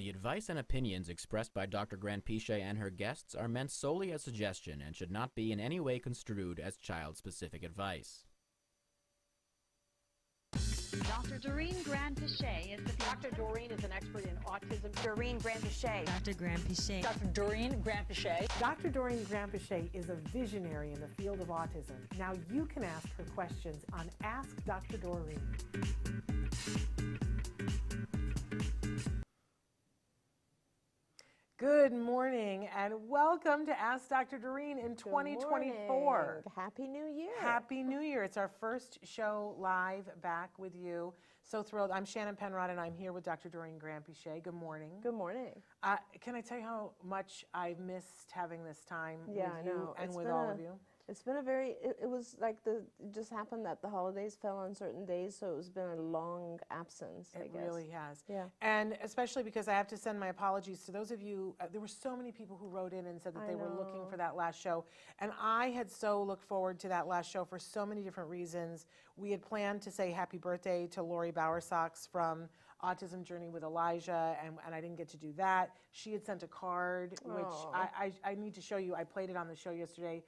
The advice and opinions expressed by Dr. Granpeesheh and her guests are meant solely as suggestion and should not be in any way construed as child-specific advice. Dr. Doreen Granpeesheh is Dr. Doreen is an expert in autism. Doreen Granpeesheh. Dr. Granpeesheh. Dr. Doreen Granpeesheh. Dr. Doreen Granpeesheh is a visionary in the field of autism. Now you can ask her questions on Ask Dr. Doreen. Good morning and welcome to Ask Dr. Doreen in 2024. Happy New Year. Happy New Year. It's our first show live back with you. So thrilled. I'm Shannon Penrod and I'm here with Dr. Doreen Granpeesheh. Good morning. Good morning. Can I tell you how much I've missed having this time with I you know. and with all of you? It's been a very, it was like it just happened that the holidays fell on certain days, so it's been a long absence, I guess. It really has. Yeah. And especially because I have to send my apologies to those of you, there were so many people who wrote in and said that they were looking for that last show. And I had so looked forward to that last show for so many different reasons. We had planned to say happy birthday to Lori Bowersox from Autism Journey with Elijah, and I didn't get to do that. She had sent a card, which I need to show you. I played it on the show yesterday.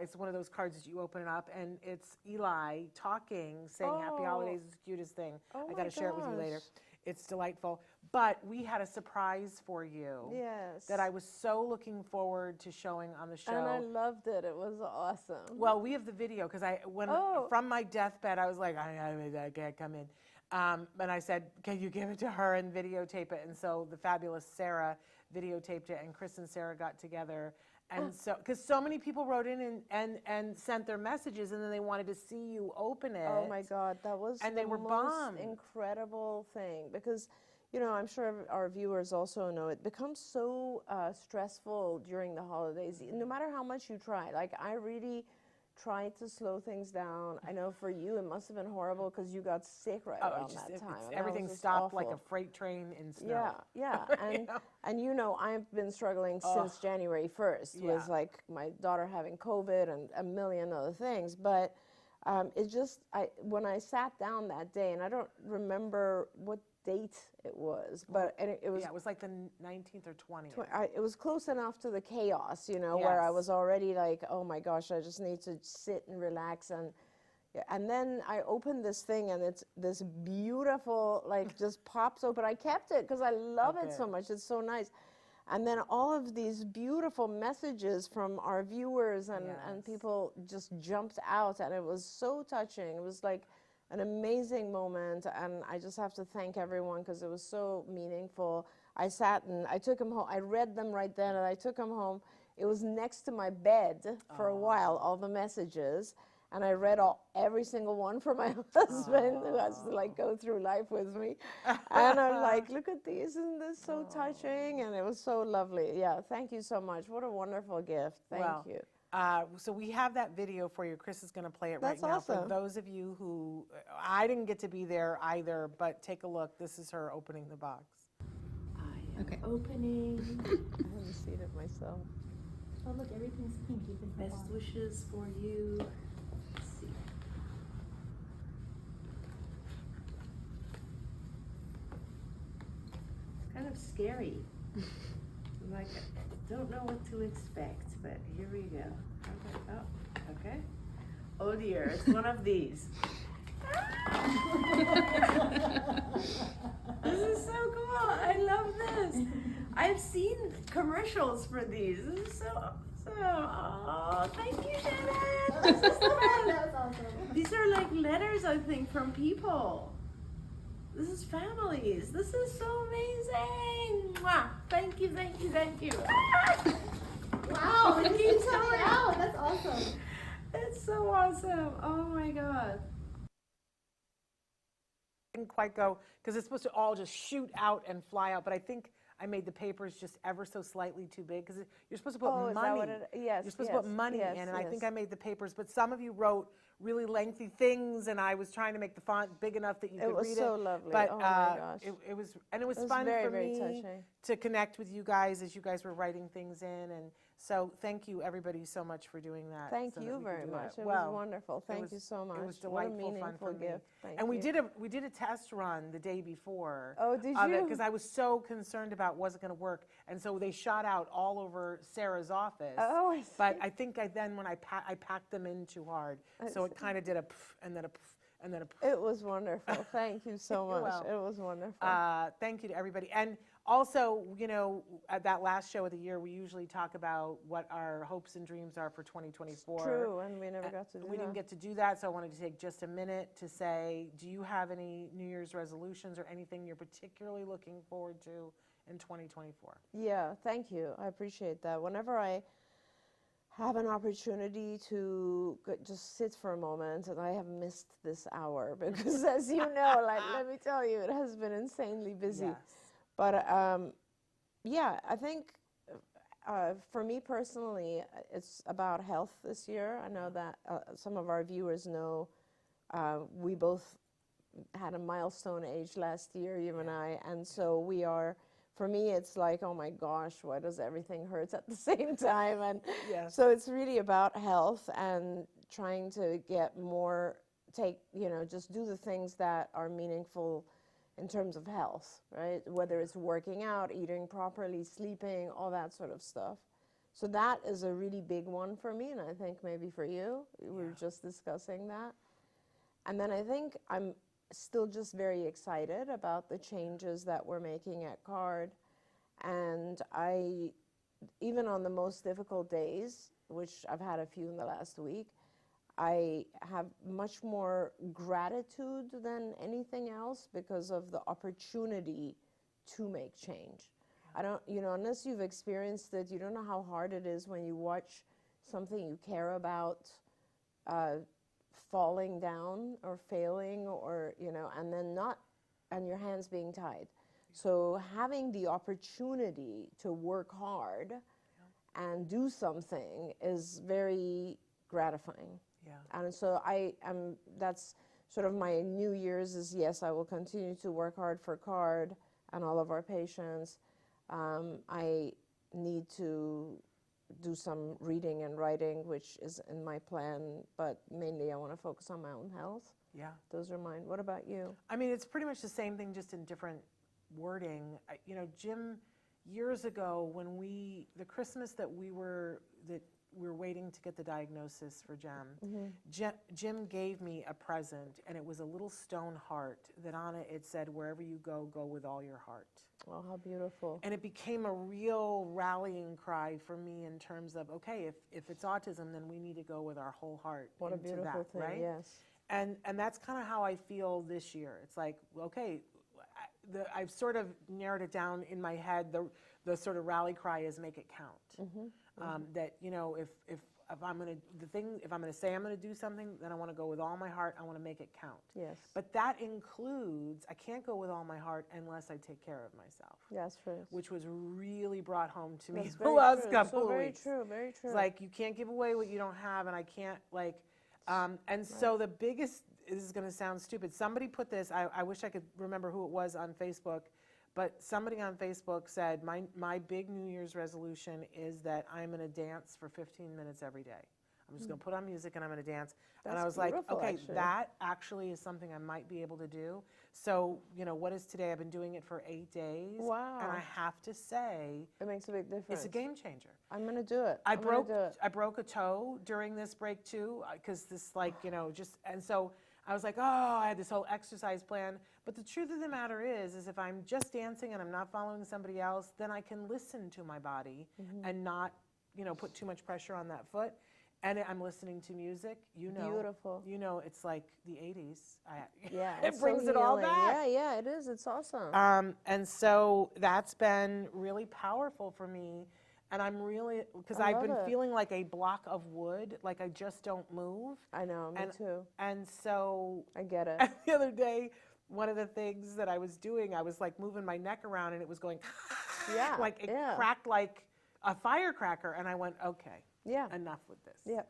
It's one of those cards that you open it up, and it's Eli talking, saying happy holidays is the cutest thing. I got to share it with you later. It's delightful. But we had a surprise for you. Yes. That I was so looking forward to showing on the show. And I loved it. It was awesome. Well, we have the video, because from my deathbed, I was like, I can't come in. And I said, can you give it to her and videotape it? And so the fabulous Sarah videotaped it, and Chris and Sarah got together. And so, because so many people wrote in and sent their messages, and then they wanted to see you open it. Oh my God, that was and they were most bummed. Incredible thing, because, you know, I'm sure our viewers also know it becomes so stressful during the holidays, no matter how much you try. Like, I really tried to slow things down. I know for you it must have been horrible because you got sick around that time. Everything stopped like a freight train in snow. Yeah. And you know, I've been struggling since January 1st with like my daughter having COVID and a million other things. But it just, when I sat down that day, and I don't remember what date it was, but it was... Yeah, it was like the 19th or 20th. It was close enough to the chaos, you know, where I was already like, oh my gosh, I just need to sit and relax. And then I opened this thing, and it's this beautiful, like, just pops open. I kept it because I love it so much. It's so nice. And then all of these beautiful messages from our viewers and people just jumped out, and it was so touching. It was like an amazing moment, and I just have to thank everyone because it was so meaningful. I sat and I took them home. I read them right then, and I took them home. It was next to my bed for a while, all the messages, and I read every single one for my husband, who has to like go through life with me. And I'm like, look at these, isn't this so touching? And it was so lovely. Yeah, thank you so much. What a wonderful gift. Thank you. So we have that video for you. Chris is going to play it right now. Awesome. For those of you who, I didn't get to be there either, but take a look. This is her opening the box. I am opening. I haven't seen it myself. Oh look, everything's pink. Even best wishes for you. Let's see. It's kind of scary. Like, I don't know what to expect, but here we go. Okay. Oh dear, it's one of these. This is so cool. I love this. I've seen commercials for these. This is so oh, thank you, Shannon. This is so fun. That's awesome. These are like letters, I think, from people. This is families. This is so amazing. Mwah. Thank you. Wow, it keeps coming out. That's awesome. It's so awesome. Oh my God. Didn't quite go, because it's supposed to all just shoot out and fly out, but I think I made the papers just ever so slightly too big, because you're supposed to put money. Is that what You're supposed to put money in, and I think I made the papers, but some of you wrote really lengthy things, and I was trying to make the font big enough that you could read it. It was so lovely. But oh my gosh. it was fun very, for very me touching. to connect with you guys as you guys were writing things in, and So thank you, everybody, so much for doing that. Thank so that you we could very do much. it. It Well, was wonderful. Thank you so much. It was What a delightful fun meaningful for me. gift. Thank And you. we did a test run the day before. Oh, did you? Because I was so concerned about was it going to work, and so they shot out all over Sarah's office. Oh, I see. But I think when I packed them in too hard, so it kind of did a pff, and then a pff, and then a pff. It was wonderful. Thank you so much. welcome. It was wonderful. Thank you to everybody. And also, at that last show of the year, we usually talk about what our hopes and dreams are for 2024. True, and we never got to do that. We didn't get to do that, so I wanted to take just a minute to say, do you have any New Year's resolutions or anything you're particularly looking forward to in 2024? Yeah, thank you. I appreciate that. Whenever I have an opportunity to just sit for a moment, and I have missed this hour because, as you know, let me tell you, it has been insanely busy. Yes. But yeah, I think for me personally, it's about health this year. I know that some of our viewers know we both had a milestone age last year, you and I, and so we are. For me, it's like, oh my gosh, why does everything hurt at the same time? And Yes. so it's really about health and trying to get more, just do the things that are meaningful in terms of health, right? Whether it's working out, eating properly, sleeping, all that sort of stuff. So that is a really big one for me, and I think maybe for you. We were just discussing that. And then I think I'm still just very excited about the changes that we're making at CARD. And even on the most difficult days, which I've had a few in the last week, I have much more gratitude than anything else because of the opportunity to make change. I don't, unless you've experienced it, you don't know how hard it is when you watch something you care about falling down or failing, or and your hands being tied. So having the opportunity to work hard and do something is very gratifying. Yeah. And so that's sort of my New Year's is, yes, I will continue to work hard for CARD and all of our patients. I need to do some reading and writing, which is in my plan, but mainly I want to focus on my own health. Yeah. Those are mine. What about you? I mean, it's pretty much the same thing, just in different wording. Jim, years ago, when the Christmas that we were waiting to get the diagnosis for Jim gave me a present, and it was a little stone heart that on it said, "Wherever you go, go with all your heart." Oh, how beautiful. And it became a real rallying cry for me in terms of, okay, if it's autism, then we need to go with our whole heart What a into beautiful that, thing, right? yes. And that's kind of how I feel this year. It's like, okay, I've sort of narrowed it down in my head. The sort of rally cry is make it count. That if I'm going to say I'm going to do something, then I want to go with all my heart. I want to make it count. Yes. But that includes, I can't go with all my heart unless I take care of myself. Yes, true. Which was really brought home to me That's the very last true. couple So of very weeks. true, very true. It's like, you can't give away what you don't have, and I can't, and so the biggest, this is going to sound stupid, somebody put this, I wish I could remember who it was on Facebook, but somebody on Facebook said, my big New Year's resolution is that I'm going to dance for 15 minutes every day. I'm just going to put on music and I'm going to dance. And That's I was like, beautiful, okay, actually. that actually is something I might be able to do. So, what is today? I've been doing it for 8 days. Wow. And I have to say, It makes a big difference. it's a game changer. I'm going to do it. I I'm gonna do it. broke a toe during this break too, because this and so I was like, oh, I had this whole exercise plan. But the truth of the matter is if I'm just dancing and I'm not following somebody else, then I can listen to my body and not, put too much pressure on that foot. And I'm listening to music, Beautiful. It's like the 80s. Yeah, it it's so brings it all healing. back. Yeah, it is. It's awesome. And so that's been really powerful for me. And I'm really, because I I've been love it. feeling like a block of wood, like I just don't move. I know, me too. And so I get it. the other day, one of the things that I was doing, I was like moving my neck around and it was going, Yeah, like it yeah. cracked like a firecracker. And I went, okay, Yeah. enough with this. Yeah.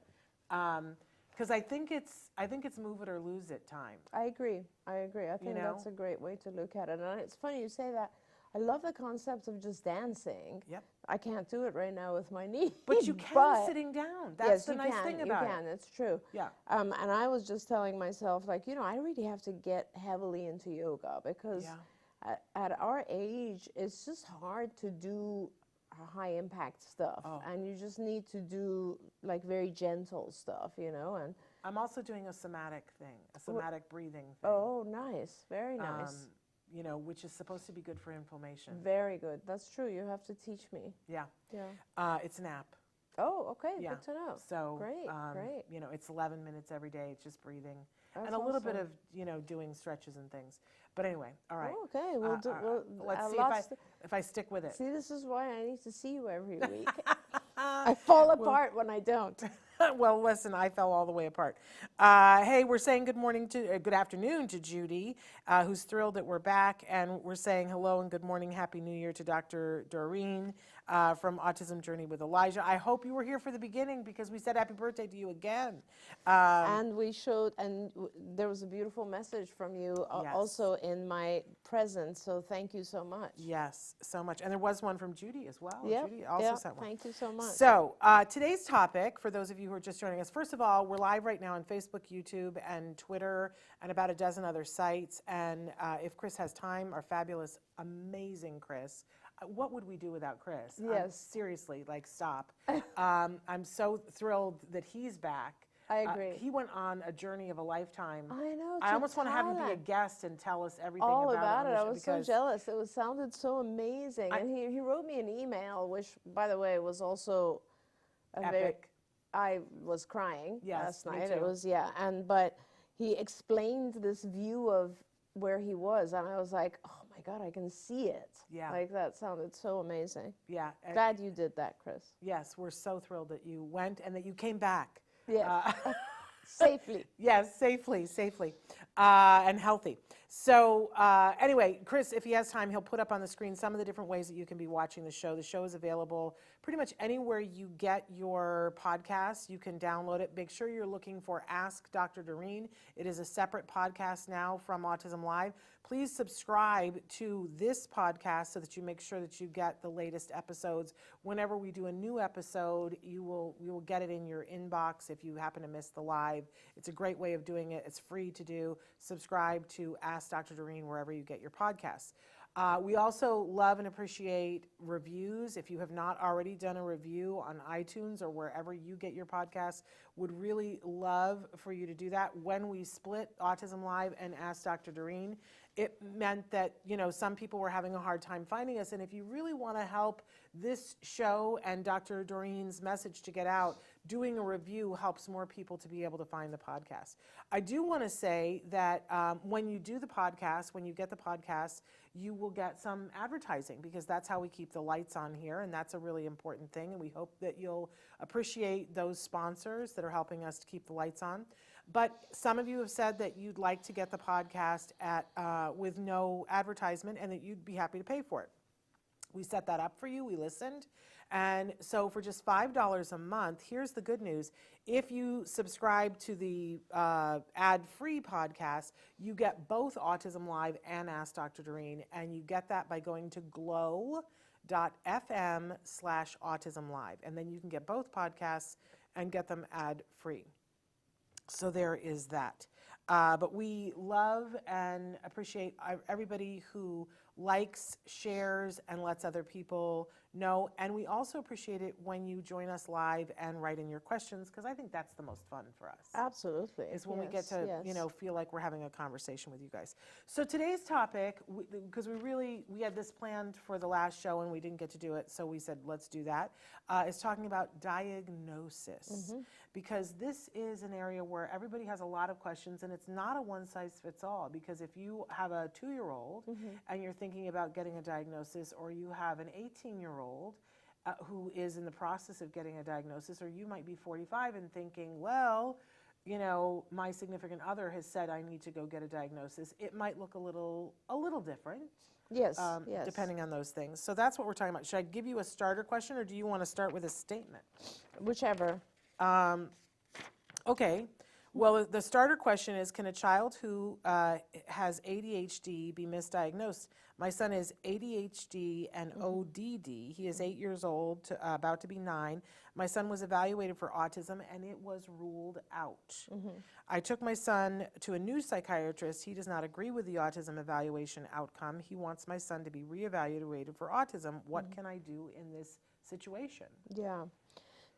Because I think it's move it or lose it time. I agree. I think that's a great way to look at it. And it's funny you say that. I love the concept of just dancing. Yep. I can't do it right now with my knee. But you can sitting down. That's yes, the nice thing about you can. It's true. Yeah. And I was just telling myself, like, I really have to get heavily into yoga because at our age, it's just hard to do high impact stuff. And you just need to do like very gentle stuff, and I'm also doing a somatic thing, a somatic breathing thing. Oh, nice. Very nice. Which is supposed to be good for inflammation. Very good. That's true. You have to teach me. Yeah. Yeah. It's an app. Oh, okay. Yeah. Good to know. So great. It's 11 minutes every day. It's just breathing. That's and a little bit awesome. of, doing stretches and things. But anyway, all right. Oh, okay. Let's see if I stick with it. See, this is why I need to see you every week. I fall apart when I don't. Well, listen, I fell all the way apart. Hey, we're saying good afternoon to Judy, who's thrilled that we're back, and we're saying hello and good morning, Happy New Year to Dr. Doreen from Autism Journey with Elijah. I hope you were here for the beginning because we said happy birthday to you again. And we showed, and there was a beautiful message from you also in my present, so thank you so much. Yes, so much. And there was one from Judy as well. Yep, Judy also sent one. Thank you so much. So today's topic, for those of you who are just joining us, first of all, we're live right now on Facebook, YouTube, and Twitter, and about a dozen other sites. And if Chris has time, our fabulous, amazing Chris, what would we do without Chris? Yes. Seriously, stop. I'm so thrilled that he's back. I agree. He went on a journey of a lifetime. I know. I almost want to have him be a guest and tell us everything all about it. on the I show was so jealous. It sounded so amazing. And he wrote me an email, which, by the way, was also epic. I was crying last me night. too. It was, but he explained this view of where he was, and I was like, oh my God, I can see it. Yeah. Like, that sounded so amazing. Yeah. Glad you did that, Chris. Yes, we're so thrilled that you went and that you came back. Yes. Safely. Yes, safely, and healthy. So anyway, Chris, if he has time, he'll put up on the screen some of the different ways that you can be watching the show. The show is available pretty much anywhere you get your podcasts. You can download it. Make sure you're looking for Ask Dr. Doreen. It is a separate podcast now from Autism Live. Please subscribe to this podcast so that you make sure that you get the latest episodes. Whenever we do a new episode, you will get it in your inbox if you happen to miss the live. It's a great way of doing it. It's free to do. Subscribe to Ask Dr. Doreen wherever you get your podcasts. We also love and appreciate reviews. If you have not already done a review on iTunes or wherever you get your podcasts, would really love for you to do that. When we split Autism Live and Ask Dr. Doreen, it meant that, some people were having a hard time finding us. And if you really want to help this show and Dr. Doreen's message to get out, doing a review helps more people to be able to find the podcast. I do want to say that when you do the podcast, when you get the podcast, you will get some advertising because that's how we keep the lights on here, and that's a really important thing. And we hope that you'll appreciate those sponsors that are helping us to keep the lights on. But some of you have said that you'd like to get the podcast with no advertisement and that you'd be happy to pay for it. We set that up for you. We listened. And so for just $5 a month, here's the good news. If you subscribe to the ad-free podcast, you get both Autism Live and Ask Dr. Doreen, and you get that by going to glow.fm/autismlive. And then you can get both podcasts and get them ad-free. So there is that. But we love and appreciate everybody who likes, shares, and lets other people know. And we also appreciate it when you join us live and write in your questions, because I think that's the most fun for us. Absolutely. Is when we get to, feel like we're having a conversation with you guys. So today's topic, because we had this planned for the last show and we didn't get to do it, so we said, let's do that, is talking about diagnosis. Because this is an area where everybody has a lot of questions, and it's not a one-size-fits-all, because if you have a 2-year-old and you're thinking about getting a diagnosis, or you have an 18-year-old who is in the process of getting a diagnosis, or you might be 45 and thinking, well, my significant other has said I need to go get a diagnosis. It might look a little different. Yes, depending on those things. So that's what we're talking about. Should I give you a starter question, or do you want to start with a statement? Whichever. Okay. Well, the starter question is, can a child who has ADHD be misdiagnosed? My son is ADHD and ODD. He is 8 years old, about to be 9. My son was evaluated for autism, and it was ruled out. I took my son to a new psychiatrist. He does not agree with the autism evaluation outcome. He wants my son to be reevaluated for autism. What can I do in this situation? Yeah.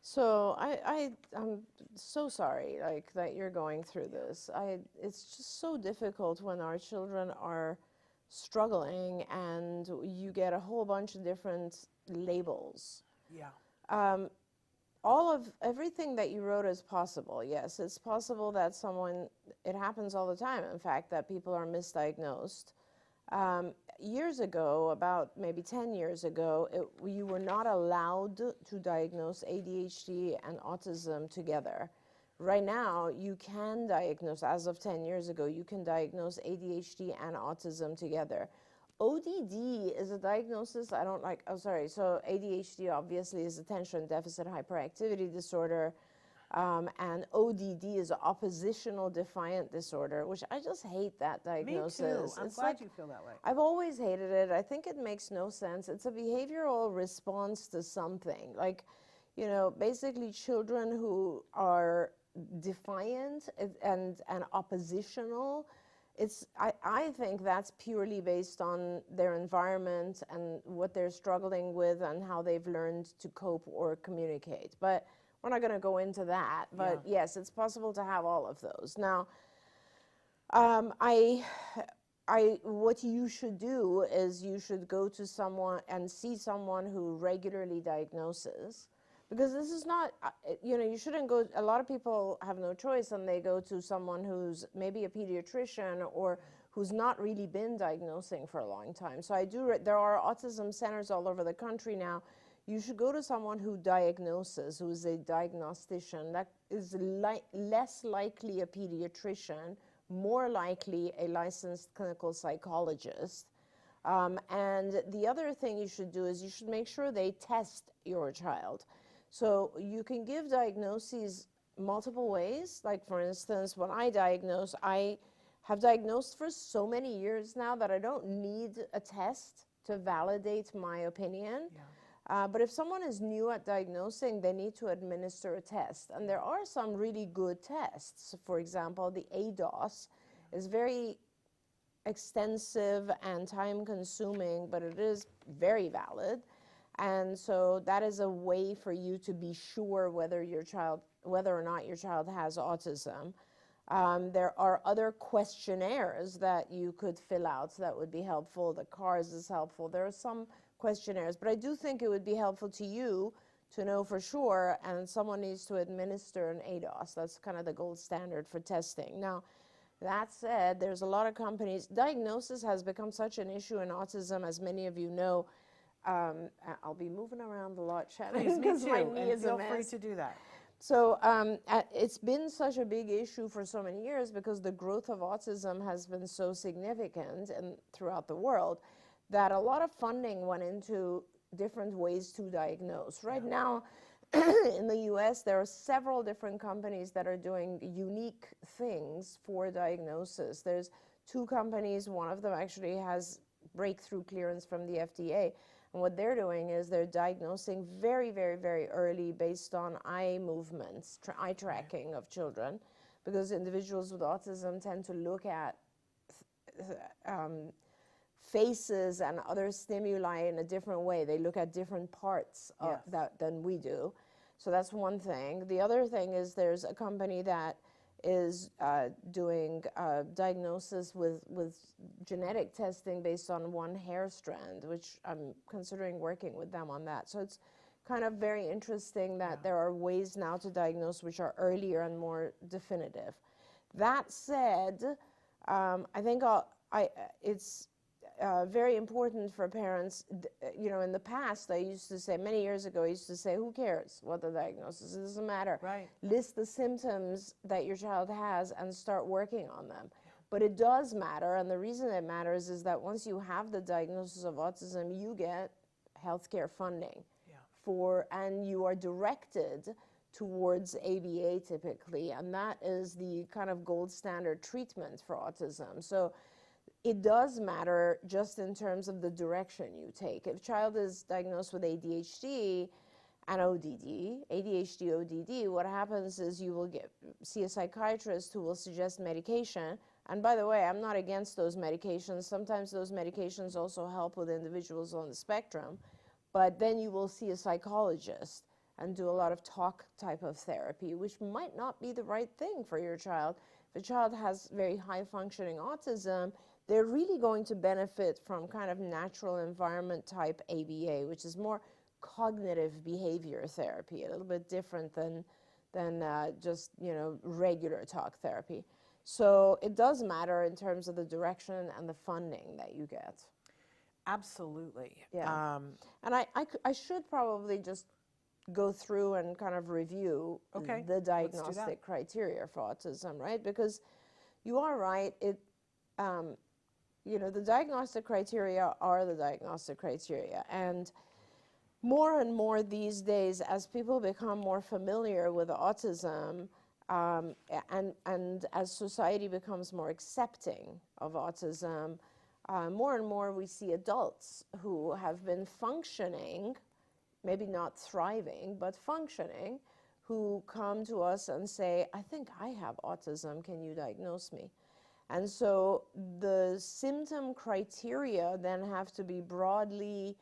So I'm so sorry, like, that you're going through this. It's just so difficult when our children are struggling and you get a whole bunch of different labels. Yeah. Everything that you wrote is possible. Yes, it's possible that it happens all the time, in fact, that people are misdiagnosed. Years ago, about maybe 10 years ago, you were not allowed to diagnose ADHD and autism together. Right now, you can diagnose, as of 10 years ago, you can diagnose ADHD and autism together. ODD is a diagnosis I don't like. Oh, sorry. So ADHD obviously is attention deficit hyperactivity disorder. And ODD is oppositional defiant disorder, which I just hate that diagnosis. Me too. I'm it's glad like, you feel that way. I've always hated it. I think it makes no sense. It's a behavioral response to something. Like, basically children who are defiant and oppositional, I think that's purely based on their environment and what they're struggling with and how they've learned to cope or communicate. But we're not going to go into that. But yes, it's possible to have all of those. Now, what you should do is you should go to someone and see someone who regularly diagnoses. Because this is not, you shouldn't go, a lot of people have no choice and they go to someone who's maybe a pediatrician or who's not really been diagnosing for a long time. So there are autism centers all over the country now. You should go to someone who diagnoses, who is a diagnostician. That is less likely a pediatrician, more likely a licensed clinical psychologist. And the other thing you should do is you should make sure they test your child. So you can give diagnoses multiple ways. Like, for instance, when I diagnose, I have diagnosed for so many years now that I don't need a test to validate my opinion. Yeah. But if someone is new at diagnosing, they need to administer a test. And there are some really good tests. For example, the ADOS is very extensive and time-consuming, but it is very valid. And so that is a way for you to be sure whether or not your child has autism. There are other questionnaires that you could fill out that would be helpful. The CARS is helpful. There are some questionnaires, but I do think it would be helpful to you to know for sure, and someone needs to administer an ADOS. That's kind of the gold standard for testing. Now, that said, there's a lot of companies. Diagnosis has become such an issue in autism, as many of you know. I'll be moving around a lot, Shannon, because my knee is a mess. Feel free to do that. So it's been such a big issue for so many years because the growth of autism has been so significant and throughout the world that a lot of funding went into different ways to diagnose. Right now, in the US, there are several different companies that are doing unique things for diagnosis. There's 2 companies. One of them actually has breakthrough clearance from the FDA. And what they're doing is they're diagnosing very, very, very early based on eye movements, eye tracking of children, because individuals with autism tend to look at faces and other stimuli in a different way. They look at different parts than we do. So that's one thing. The other thing is there's a company that is doing diagnosis with genetic testing based on one hair strand, which I'm considering working with them on that. So it's kind of very interesting that there are ways now to diagnose which are earlier and more definitive. That said, I think it's very important for parents. In the past, I used to say, many years ago, I used to say, who cares what the diagnosis is? It doesn't matter. Right. List the symptoms that your child has and start working on them. But it does matter, and the reason it matters is that once you have the diagnosis of autism, you get healthcare funding and you are directed towards ABA typically, and that is the kind of gold standard treatment for autism. So it does matter just in terms of the direction you take. If a child is diagnosed with ADHD and ODD, ADHD, ODD, what happens is you will see a psychiatrist who will suggest medication. And by the way, I'm not against those medications. Sometimes those medications also help with individuals on the spectrum. But then you will see a psychologist and do a lot of talk type of therapy, which might not be the right thing for your child. If a child has very high functioning autism, they're really going to benefit from kind of natural environment type ABA, which is more cognitive behavior therapy, a little bit different than just, you know, regular talk therapy. So it does matter in terms of the direction and the funding that you get. Absolutely. Yeah. And I should probably just go through and kind of review the diagnostic criteria for autism, right? Because you are right. You know, the diagnostic criteria are the diagnostic criteria. And more these days, as people become more familiar with autism, and as society becomes more accepting of autism, more and more we see adults who have been functioning, maybe not thriving, but functioning, who come to us and say, I think I have autism, can you diagnose me? And so the symptom criteria then have to be broadly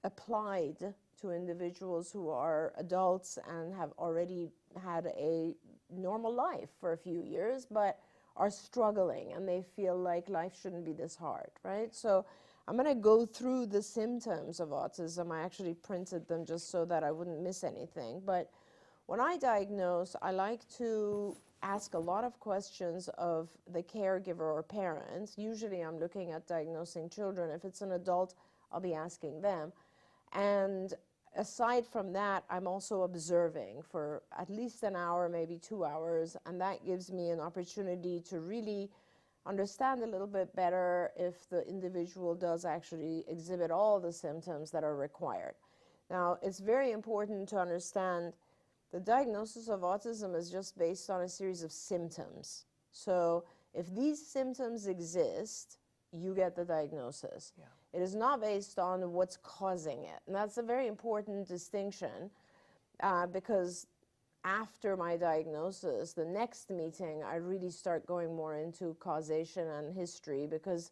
applied to individuals who are adults and have already had a normal life for a few years, but are struggling and they feel like life shouldn't be this hard, right? So I'm going to go through the symptoms of autism. I actually printed them just so that I wouldn't miss anything. But when I diagnose, I like to ask a lot of questions of the caregiver or parents. Usually I'm looking at diagnosing children. If it's an adult, I'll be asking them. And aside from that, I'm also observing for at least an hour, maybe 2 hours, and that gives me an opportunity to really understand a little bit better if the individual does actually exhibit all the symptoms that are required. Now, it's very important to understand the diagnosis of autism is just based on a series of symptoms. So if these symptoms exist, you get the diagnosis. Yeah. It is not based on what's causing it. And that's a very important distinction because after my diagnosis, the next meeting, I really start going more into causation and history because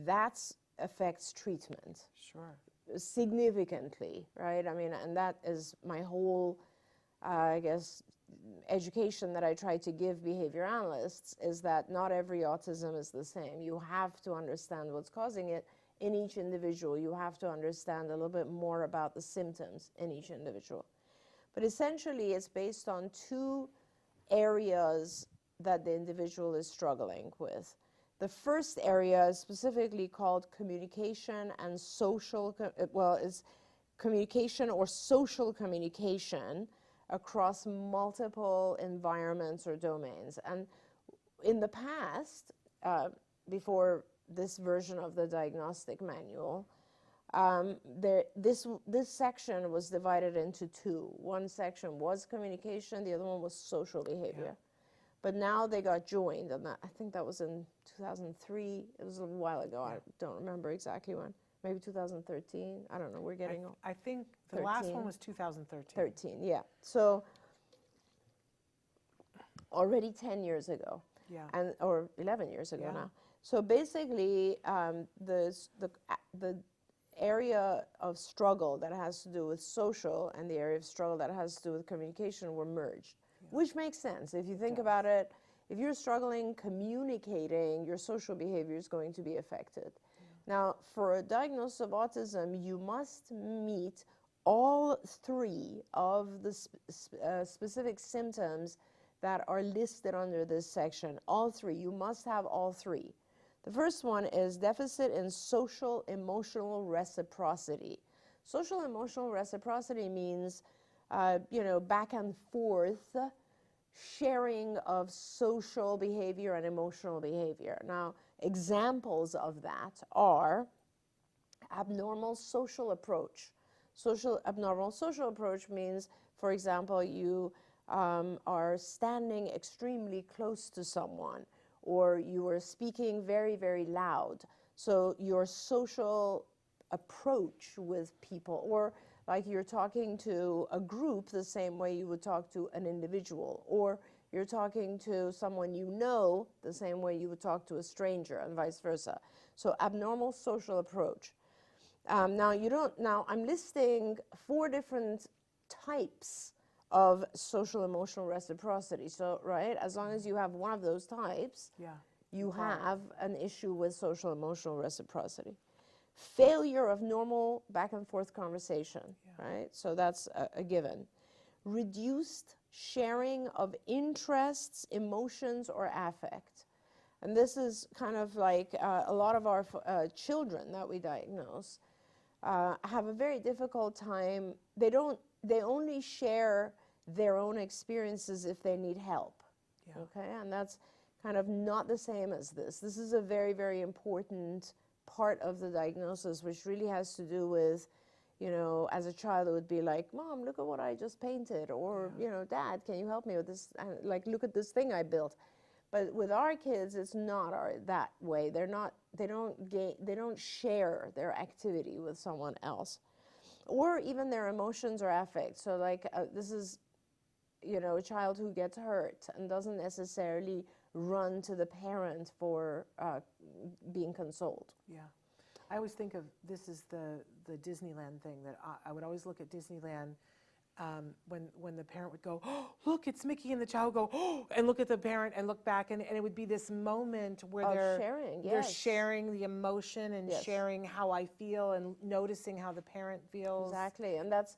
that affects treatment. Sure. Significantly, right? I mean, and that is my whole, I guess, education that I try to give behavior analysts is that not every autism is the same. You have to understand what's causing it in each individual. You have to understand a little bit more about the symptoms in each individual. But essentially, it's based on two areas that the individual is struggling with. The first area is specifically called communication and social, it's communication or social communication across multiple environments or domains. And in the past, before this version of the diagnostic manual, this section was divided into two. One section was communication, the other one was social behavior. Yeah. But now they got joined, and I think that was in 2003. It was a little while ago. Yeah. I don't remember exactly when. Maybe 2013. I don't know. We're getting old. I think the last one was 2013. 13, yeah. So already 10 years ago. Yeah. Or 11 years ago now. So basically, the area of struggle that has to do with social and the area of struggle that has to do with communication were merged, which makes sense. If you think about it, if you're struggling communicating, your social behavior is going to be affected. Now, for a diagnosis of autism, you must meet all three of the specific symptoms that are listed under this section. All three. You must have all three. The first one is deficit in social emotional reciprocity. Social emotional reciprocity means, back and forth sharing of social behavior and emotional behavior. Now, examples of that are abnormal social approach. Abnormal social approach means, for example, you are standing extremely close to someone, or you are speaking very, very loud. So your social approach with people, or like you're talking to a group the same way you would talk to an individual, or you're talking to someone you know the same way you would talk to a stranger, and vice versa. So abnormal social approach. Now I'm listing 4 different types of social emotional reciprocity. So, right, as long as you have one of those types, you have an issue with social emotional reciprocity. Failure of normal back and forth conversation, right? So that's a given. Reduced sharing of interests, emotions, or affect. And this is kind of like a lot of our children that we diagnose have a very difficult time. They only share their own experiences if they need help, okay? And that's kind of not the same as this. This is a very, very important part of the diagnosis, which really has to do with, you know, as a child, it would be like, Mom, look at what I just painted, or, you know, Dad, can you help me with this? Like, look at this thing I built. But with our kids, it's not that way. They don't share their activity with someone else, or even their emotions or affect. So like, this is, you know, a child who gets hurt and doesn't necessarily run to the parent for being consoled. Yeah. I always think of this as the Disneyland thing, that I would always look at Disneyland when the parent would go, oh, look, it's Mickey, and the child would go, oh, and look at the parent and look back, and it would be this moment where they're sharing the emotion and sharing how I feel and noticing how the parent feels. Exactly, and that's,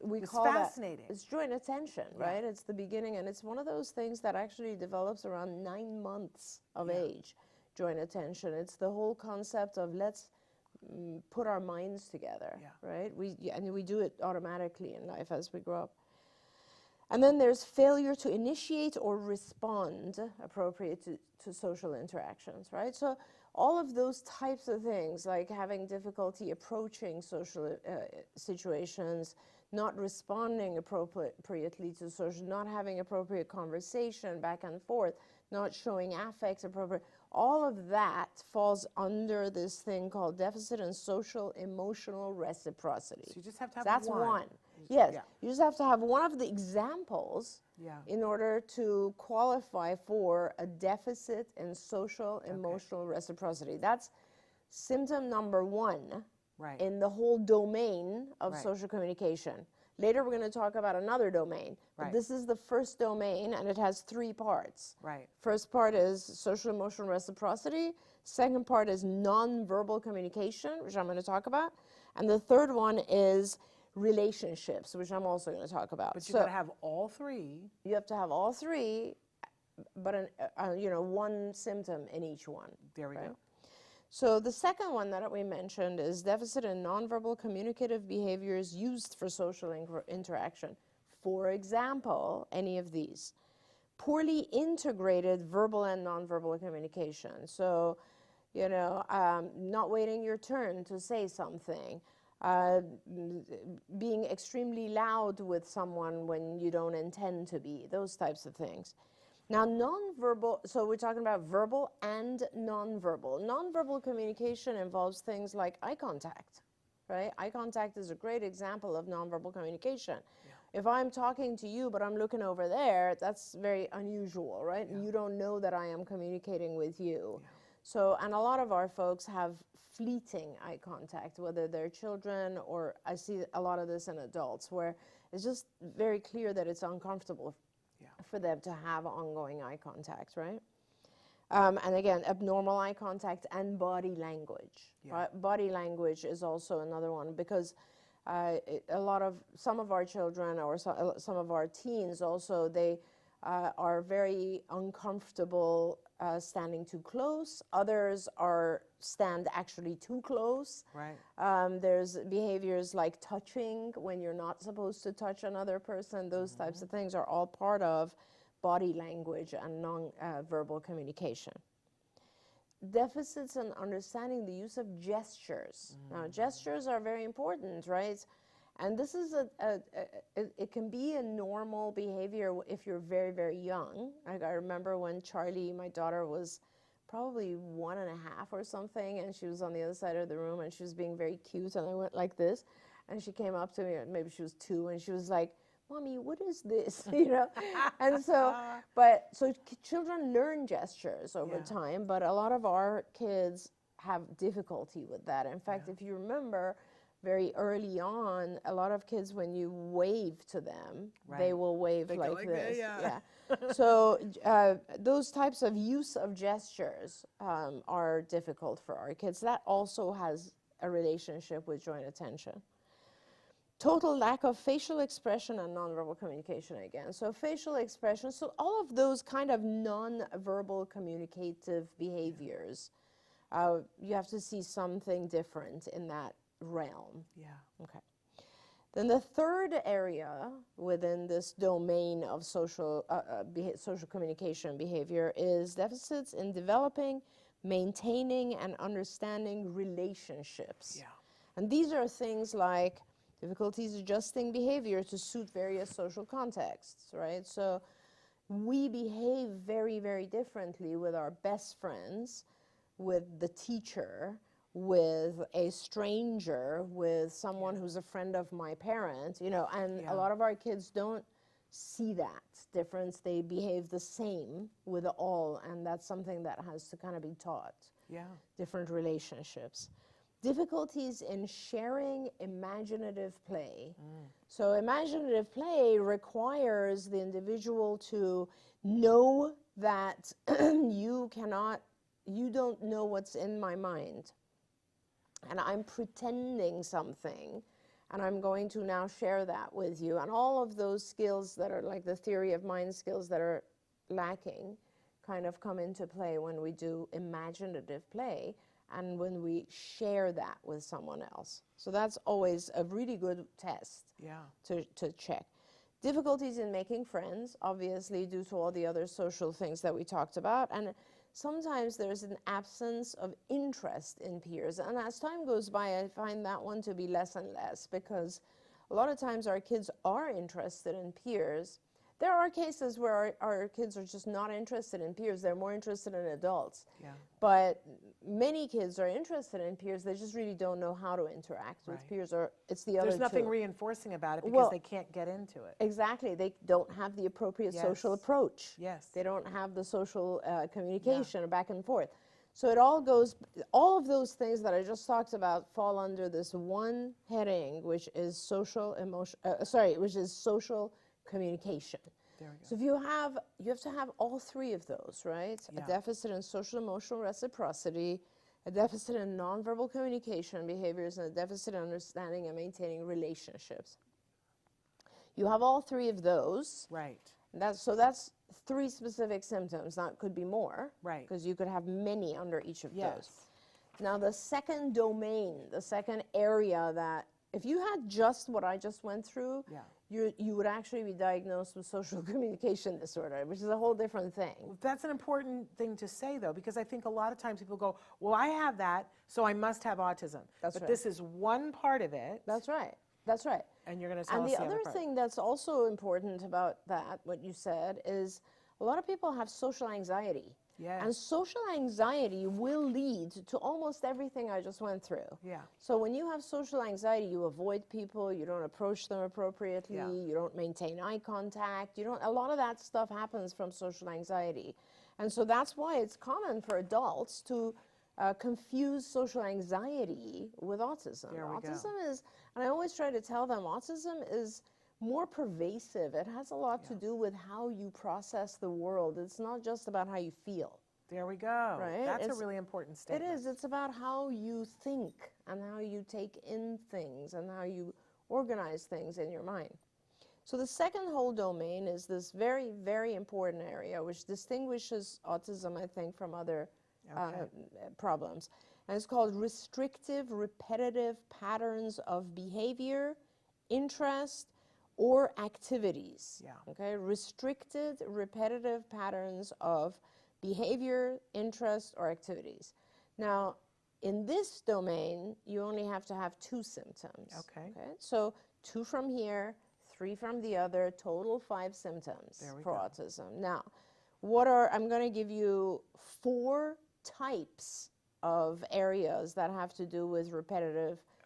we it's call fascinating. That, it's joint attention, right? It's the beginning, and it's one of those things that actually develops around 9 months of age, joint attention. It's the whole concept of let's put our minds together, right? And we do it automatically in life as we grow up. And then there's failure to initiate or respond appropriate to social interactions, right? So all of those types of things, like having difficulty approaching social situations, not responding appropriately to social, not having appropriate conversation back and forth, not showing affects appropriate, all of that falls under this thing called deficit in social emotional reciprocity. So you just have to have That's one. Yes, you just have to have one of the examples in order to qualify for a deficit in social emotional reciprocity. That's symptom number 1 in the whole domain of social communication. Later we're going to talk about another domain, but this is the first domain, and it has 3 parts. First part is social emotional reciprocity. Second part is nonverbal communication, which I'm going to talk about. And the third one is relationships, which I'm also going to talk about. But you've got to have all 3. You have to have all 3, but you know, one symptom in each one. There we go. So the second one that we mentioned is deficit in nonverbal communicative behaviors used for social interaction. For example, any of these. Poorly integrated verbal and nonverbal communication. So, you know, not waiting your turn to say something. Being extremely loud with someone when you don't intend to be. Those types of things. Now, nonverbal, so we're talking about verbal and nonverbal. Nonverbal communication involves things like eye contact, right? Eye contact is a great example of nonverbal communication. If I'm talking to you, but I'm looking over there, that's very unusual, right? And you don't know that I am communicating with you. So, and a lot of our folks have fleeting eye contact, whether they're children, or I see a lot of this in adults, where it's just very clear that it's uncomfortable for them to have ongoing eye contact, right? And again, abnormal eye contact and body language. Right? Body language is also another one, because some of our children, or some of our teens also, they are very uncomfortable standing too close. Others stand actually too close. There's behaviors like touching when you're not supposed to touch another person. Those types of things are all part of body language and non-verbal communication. Deficits in understanding the use of gestures. Now, gestures are very important, right? And this is it can be a normal behavior if you're very, very young. Like I remember when Charlie, my daughter, was probably 1.5 or something, and she was on the other side of the room, and she was being very cute, and I went like this, and she came up to me, maybe she was 2, and she was like, "Mommy, what is this?" You know, and so, children learn gestures over time, but a lot of our kids have difficulty with that. In fact, if you remember, very early on, a lot of kids, when you wave to them, they will wave like this. So those types of use of gestures are difficult for our kids. That also has a relationship with joint attention. Total lack of facial expression and nonverbal communication again. So facial expression, so all of those kind of nonverbal communicative behaviors, you have to see something different in that realm. Okay. Then the third area within this domain of social communication behavior is deficits in developing, maintaining, and understanding relationships. And these are things like difficulties adjusting behavior to suit various social contexts, right? So we behave very, very differently with our best friends, with the teacher, with a stranger, with someone who's a friend of my parent, you know, and a lot of our kids don't see that difference. They behave the same with all, and that's something that has to kind of be taught. Different relationships. Difficulties in sharing imaginative play. So imaginative play requires the individual to know that you don't know what's in my mind. And I'm pretending something, and I'm going to now share that with you. And all of those skills that are like the theory of mind skills that are lacking kind of come into play when we do imaginative play and when we share that with someone else. So that's always a really good test to check. Difficulties in making friends, obviously due to all the other social things that we talked about. And sometimes there's an absence of interest in peers. And as time goes by, I find that one to be less and less, because a lot of times our kids are interested in peers. There are cases where our kids are just not interested in peers. They're more interested in adults. But many kids are interested in peers. They just really don't know how to interact with peers, or it's the other There's nothing two. reinforcing about it because they can't get into it. Exactly. They don't have the appropriate social approach. Yes. They don't have the social communication back and forth. So it all goes, all of those things that I just talked about fall under this one heading, which is social communication. There we go. So if you have to have all three of those, right? A deficit in social emotional reciprocity, a deficit in nonverbal communication behaviors, and a deficit in understanding and maintaining relationships. You have all three of those. Right. So that's 3 specific symptoms. Now it could be more. Right. Because you could have many under each of those. Now the second domain, the second area that, if you had just what I just went through, you would actually be diagnosed with social communication disorder, which is a whole different thing. That's an important thing to say, though, because I think a lot of times people go, well, I have that, so I must have autism. That's but right. this is one part of it. That's right. That's right. And you're going to tell us the the other part. thing that's also important about that, what you said, is a lot of people have social anxiety. Yes. And social anxiety will lead to almost everything I just went through. Yeah. So when you have social anxiety, you avoid people, you don't approach them appropriately, you don't maintain eye contact, a lot of that stuff happens from social anxiety. And so that's why it's common for adults to confuse social anxiety with autism. There we go. Autism is, and I always try to tell them, autism is more pervasive. It has a lot to do with how you process the world. It's not just about how you feel. There we go. Right? That's a really important statement. It is. It's about how you think and how you take in things and how you organize things in your mind. So the second whole domain is this very, very important area, which distinguishes autism, I think, from other problems. And it's called restrictive, repetitive patterns of behavior, interest, or activities. Okay, restricted, repetitive patterns of behavior, interest, or activities. Now, in this domain, you only have to have 2 symptoms. Okay. So 2 from here, 3 from the other, total 5 symptoms There we for go. autism. Now, I'm going to give you 4 types of areas that have to do with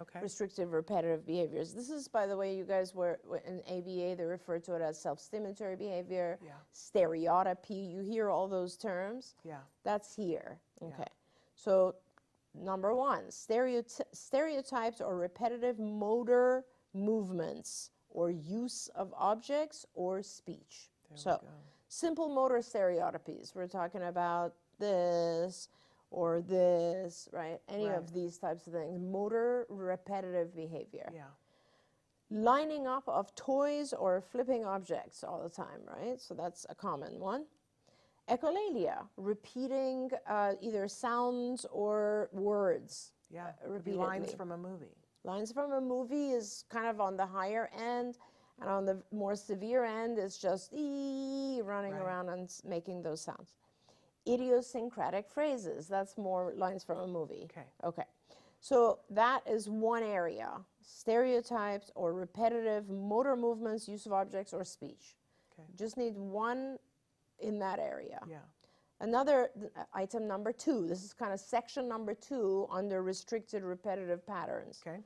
Okay. restrictive repetitive behaviors. This is, by the way, you guys were in ABA, they refer to it as self-stimulatory behavior, Yeah. stereotypy. You hear all those terms? Yeah. That's here. Okay. Yeah. So, number 1, stereotypes or repetitive motor movements or use of objects or speech. There we go. Simple motor stereotypies. We're talking about this or this, right? Any Right. of these types of things. Motor repetitive behavior. Yeah. Lining up of toys or flipping objects all the time, right? So that's a common one. Echolalia, repeating either sounds or words. Yeah. Could be repeatedly. lines from a movie. Lines from a movie is kind of on the higher end, and on the more severe end is just running Right. around and making those sounds. Idiosyncratic phrases, that's more lines from a movie. Okay. Okay. So that is one area. Stereotypes or repetitive motor movements, use of objects, or speech. Okay. Just need one in that area. Yeah. Another item number 2, this is kind of section number 2 under restricted repetitive patterns. Okay.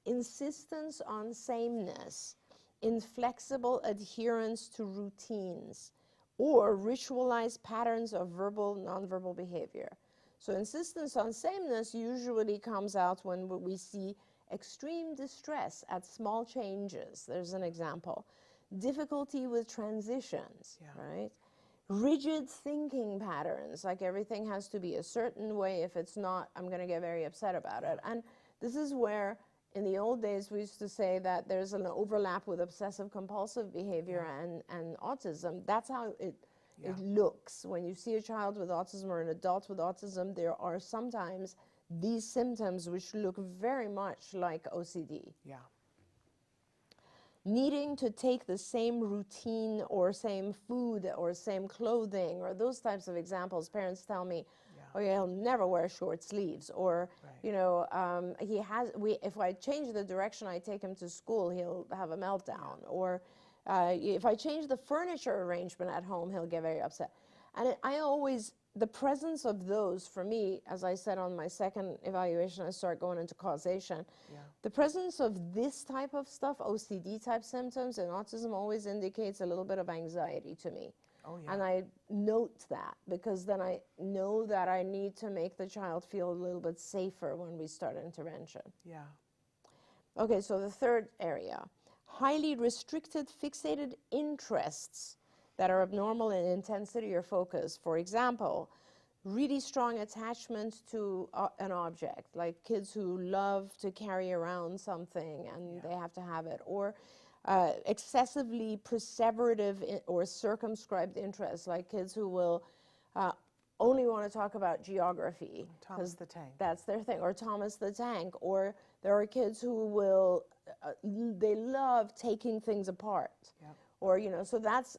Insistence on sameness, inflexible adherence to routines, or ritualized patterns of verbal, nonverbal behavior. So insistence on sameness usually comes out when we see extreme distress at small changes. There's an example. Difficulty with transitions, Yeah. right? Rigid thinking patterns, like everything has to be a certain way. If it's not, I'm going to get very upset about it. And this is where, in the old days, we used to say that there's an overlap with obsessive compulsive behavior and autism. That's how it looks. When you see a child with autism or an adult with autism, there are sometimes these symptoms which look very much like OCD. Yeah. Needing to take the same routine or same food or same clothing or those types of examples. Parents tell me, oh yeah, he'll never wear short sleeves, or you know, if I change the direction I take him to school, he'll have a meltdown, or if I change the furniture arrangement at home, he'll get very upset. And the presence of those, for me, as I said on my second evaluation, I start going into causation. Yeah. The presence of this type of stuff, OCD type symptoms in autism, always indicates a little bit of anxiety to me. Oh, yeah. And I note that, because then I know that I need to make the child feel a little bit safer when we start intervention. Yeah. Okay, so the third area, highly restricted fixated interests that are abnormal in intensity or focus. For example, really strong attachment to an object, like kids who love to carry around something and they have to have it, or excessively perseverative or circumscribed interests, like kids who will only want to talk about geography. Thomas the Tank. That's their thing, or Thomas the Tank, or there are kids who will, they love taking things apart. Yep. Or, you know, so that's,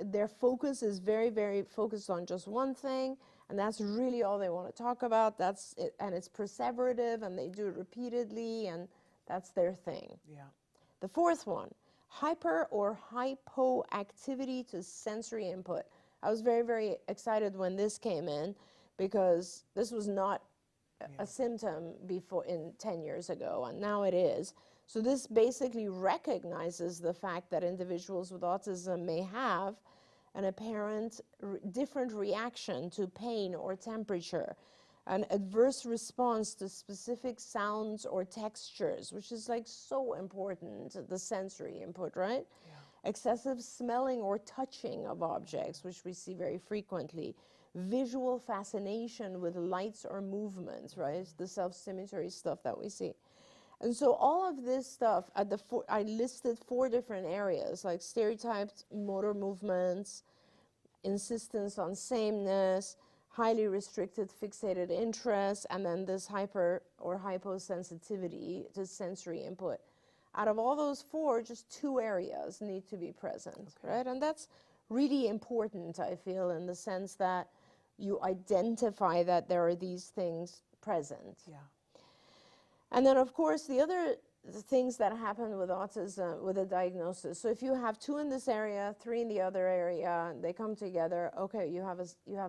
their focus is very, very focused on just one thing, and that's really all they want to talk about. That's it, and it's perseverative, and they do it repeatedly, and that's their thing. Yeah. The fourth one, hyper or hypoactivity to sensory input. I was very, very excited when this came in, because this was not a symptom before 10 years ago, and now it is. So this basically recognizes the fact that individuals with autism may have an apparent different reaction to pain or temperature, an adverse response to specific sounds or textures, which is like so important, the sensory input, right? Yeah. Excessive smelling or touching of objects, which we see very frequently. Visual fascination with lights or movements, right? The self-stimulatory stuff that we see. And so all of this stuff, I listed 4 different areas, like stereotyped motor movements, insistence on sameness, highly restricted fixated interest, and then this hyper or hyposensitivity to sensory input. Out of all those 4, just 2 areas need to be present, right? And that's really important, I feel, in the sense that you identify that there are these things present. Yeah. And then, of course, the other the things that happen with autism, with a diagnosis. So if you have 2 in this area, 3 in the other area, they come together, okay, you have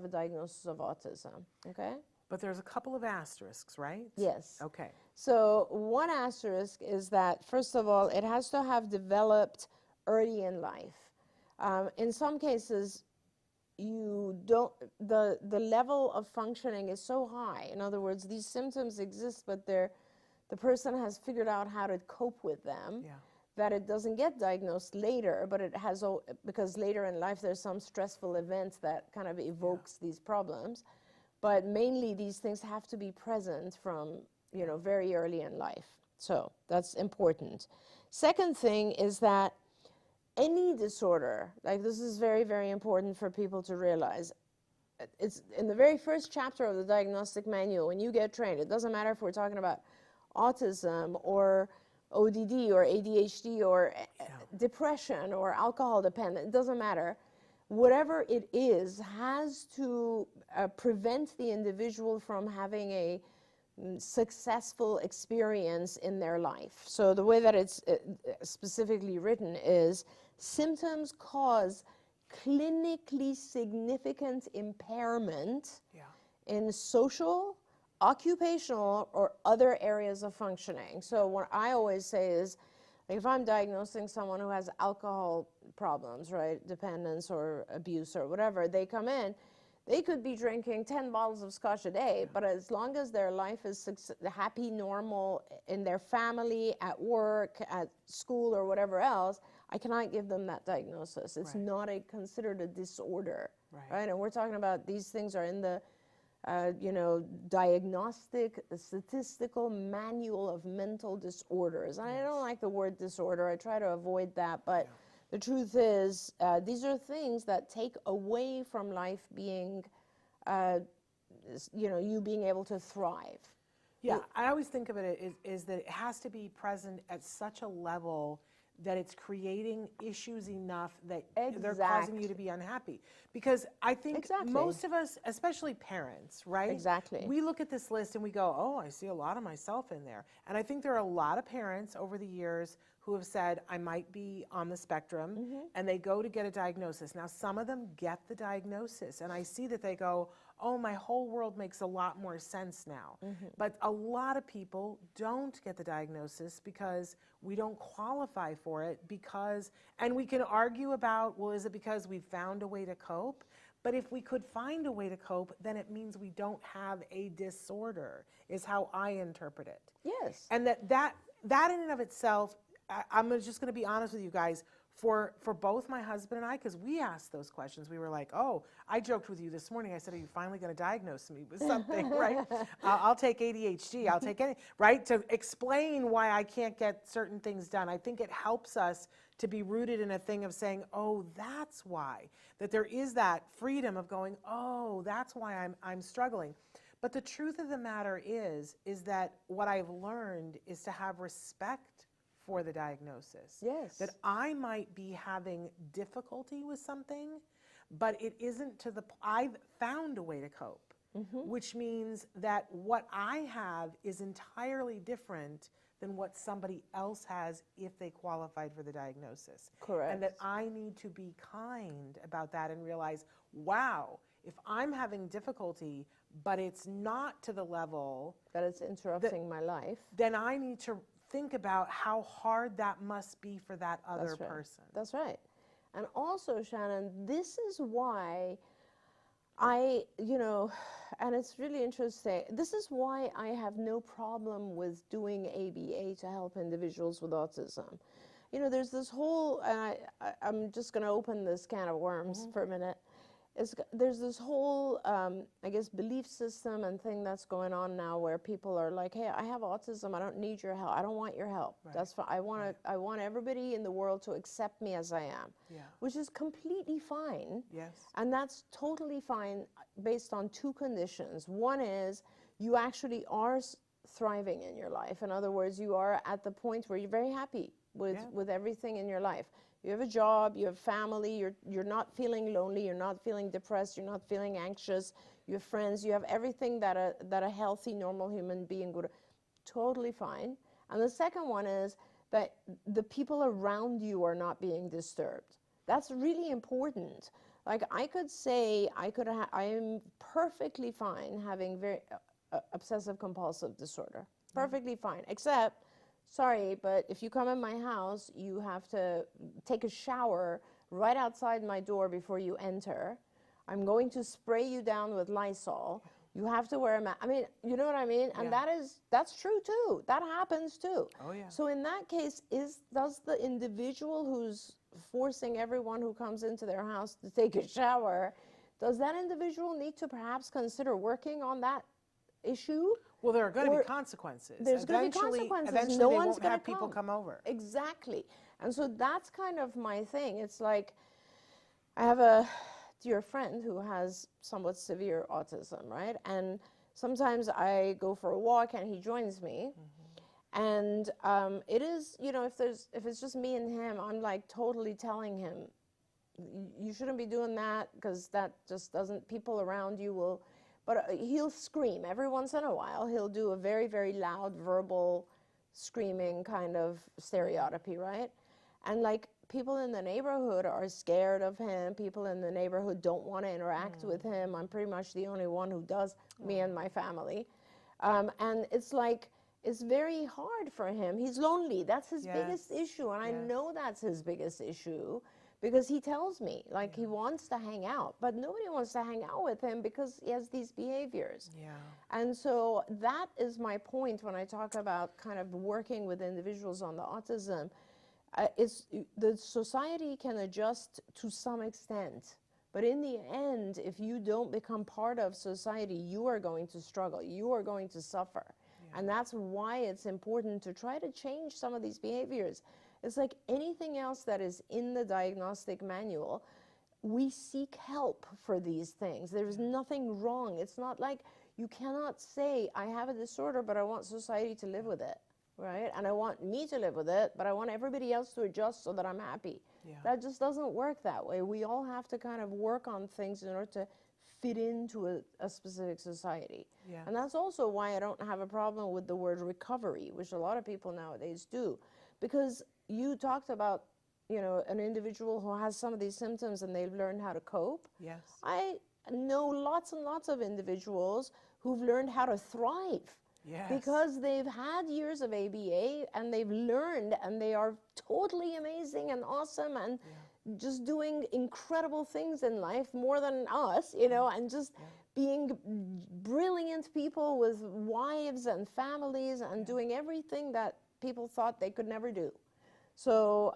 a diagnosis of autism, okay? But there's a couple of asterisks, right? Yes. Okay. So one asterisk is that, first of all, it has to have developed early in life. In some cases, the level of functioning is so high. In other words, these symptoms exist, but the person has figured out how to cope with them, that it doesn't get diagnosed later, but it has, because later in life there's some stressful event that kind of evokes these problems. But mainly these things have to be present from, very early in life. So that's important. Second thing is that any disorder, like this is very, very important for people to realize. It's in the very first chapter of the diagnostic manual, when you get trained, it doesn't matter if we're talking about autism or ODD or ADHD or depression or alcohol dependence, it doesn't matter. Whatever it is has to prevent the individual from having a successful experience in their life. So the way that it's specifically written is, symptoms cause clinically significant impairment in social, occupational, or other areas of functioning. So what I always say is, like if I'm diagnosing someone who has alcohol problems, right, dependence or abuse or whatever, they come in, they could be drinking 10 bottles of scotch a day, but as long as their life is happy, normal, in their family, at work, at school, or whatever else, I cannot give them that diagnosis. It's not considered a disorder, right? And we're talking about these things are in the diagnostic statistical manual of mental disorders. And I don't like the word disorder. I try to avoid that, but the truth is, these are things that take away from life being, you being able to thrive. Yeah, I always think of it is that it has to be present at such a level that it's creating issues enough that they're causing you to be unhappy. Because I think most of us, especially parents, right? Exactly. We look at this list and we go, oh, I see a lot of myself in there. And I think there are a lot of parents over the years who have said, I might be on the spectrum, and they go to get a diagnosis. Now, some of them get the diagnosis, and I see that they go, oh, my whole world makes a lot more sense now. But a lot of people don't get the diagnosis because we don't qualify for it and we can argue about, well, is it because we found a way to cope? But if we could find a way to cope, then it means we don't have a disorder, is how I interpret it. Yes. And that in and of itself, I'm just going to be honest with you guys, for both my husband and I, because we asked those questions. We were like, oh, I joked with you this morning. I said, are you finally going to diagnose me with something, right? I'll take ADHD. I'll take any, right? To explain why I can't get certain things done. I think it helps us to be rooted in a thing of saying, oh, that's why. That there is that freedom of going, oh, that's why I'm struggling. But the truth of the matter is that what I've learned is to have respect for the diagnosis. Yes. That I might be having difficulty with something, but it isn't I've found a way to cope, which means that what I have is entirely different than what somebody else has if they qualified for the diagnosis. Correct. And that I need to be kind about that and realize, wow, if I'm having difficulty, but it's not to the level that it's interrupting my life, then I need to think about how hard that must be for that other person. That's right. And also, Shannon, this is why and it's really interesting, this is why I have no problem with doing ABA to help individuals with autism. There's this whole, and I'm just going to open this can of worms for a minute. There's this whole, belief system and thing that's going on now where people are like, hey, I have autism. I don't need your help. I don't want your help. Right. That's fine. I want everybody in the world to accept me as I am, which is completely fine. Yes. And that's totally fine based on 2 conditions. One is you actually are thriving in your life. In other words, you are at the point where you're very happy with everything in your life. You have a job, you have family, you're not feeling lonely, you're not feeling depressed, you're not feeling anxious, you have friends, you have everything that a healthy, normal human being would. Totally fine. And the second one is that the people around you are not being disturbed. That's really important. Like I could say, I am perfectly fine having very obsessive compulsive disorder. Perfectly fine, except, sorry, but if you come in my house, you have to take a shower right outside my door before you enter. I'm going to spray you down with Lysol. You have to wear a mask. I mean, you know what I mean? And that's true too. That happens too. Oh, yeah. So in that case, does the individual who's forcing everyone who comes into their house to take a shower, does that individual need to perhaps consider working on that issue? Well, there are going to be consequences. There's going to be consequences. Eventually, no they one's won't going have to people come over. Exactly. And so that's kind of my thing. It's like, I have a dear friend who has somewhat severe autism, right? And sometimes I go for a walk and he joins me. And it is, you know, if it's just me and him, I'm like totally telling him, you shouldn't be doing that because that just doesn't, people around you will, but he'll scream every once in a while. He'll do a very, very loud verbal screaming kind of stereotypy, right? And like people in the neighborhood are scared of him. People in the neighborhood don't want to interact with him. I'm pretty much the only one who does, me and my family. And it's like, it's very hard for him. He's lonely. That's his biggest issue. And I know that's his biggest issue because he tells me, like, he wants to hang out, but nobody wants to hang out with him because he has these behaviors. Yeah. And so that is my point when I talk about kind of working with individuals on the autism. The society can adjust to some extent, but in the end, if you don't become part of society, you are going to struggle. You are going to suffer. And that's why it's important to try to change some of these behaviors. It's like anything else that is in the diagnostic manual, we seek help for these things. There's nothing wrong. It's not like you cannot say, I have a disorder, but I want society to live with it, right? And I want me to live with it, but I want everybody else to adjust so that I'm happy. That just doesn't work that way. We all have to kind of work on things in order to fit into a specific society. And that's also why I don't have a problem with the word recovery, which a lot of people nowadays do. Because you talked about, you know, an individual who has some of these symptoms and they've learned how to cope. Yes. I know lots and lots of individuals who've learned how to thrive. Because they've had years of ABA and they've learned and they are totally amazing and awesome and just doing incredible things in life, more than us, you know, and just being brilliant people with wives and families and doing everything that people thought they could never do. So,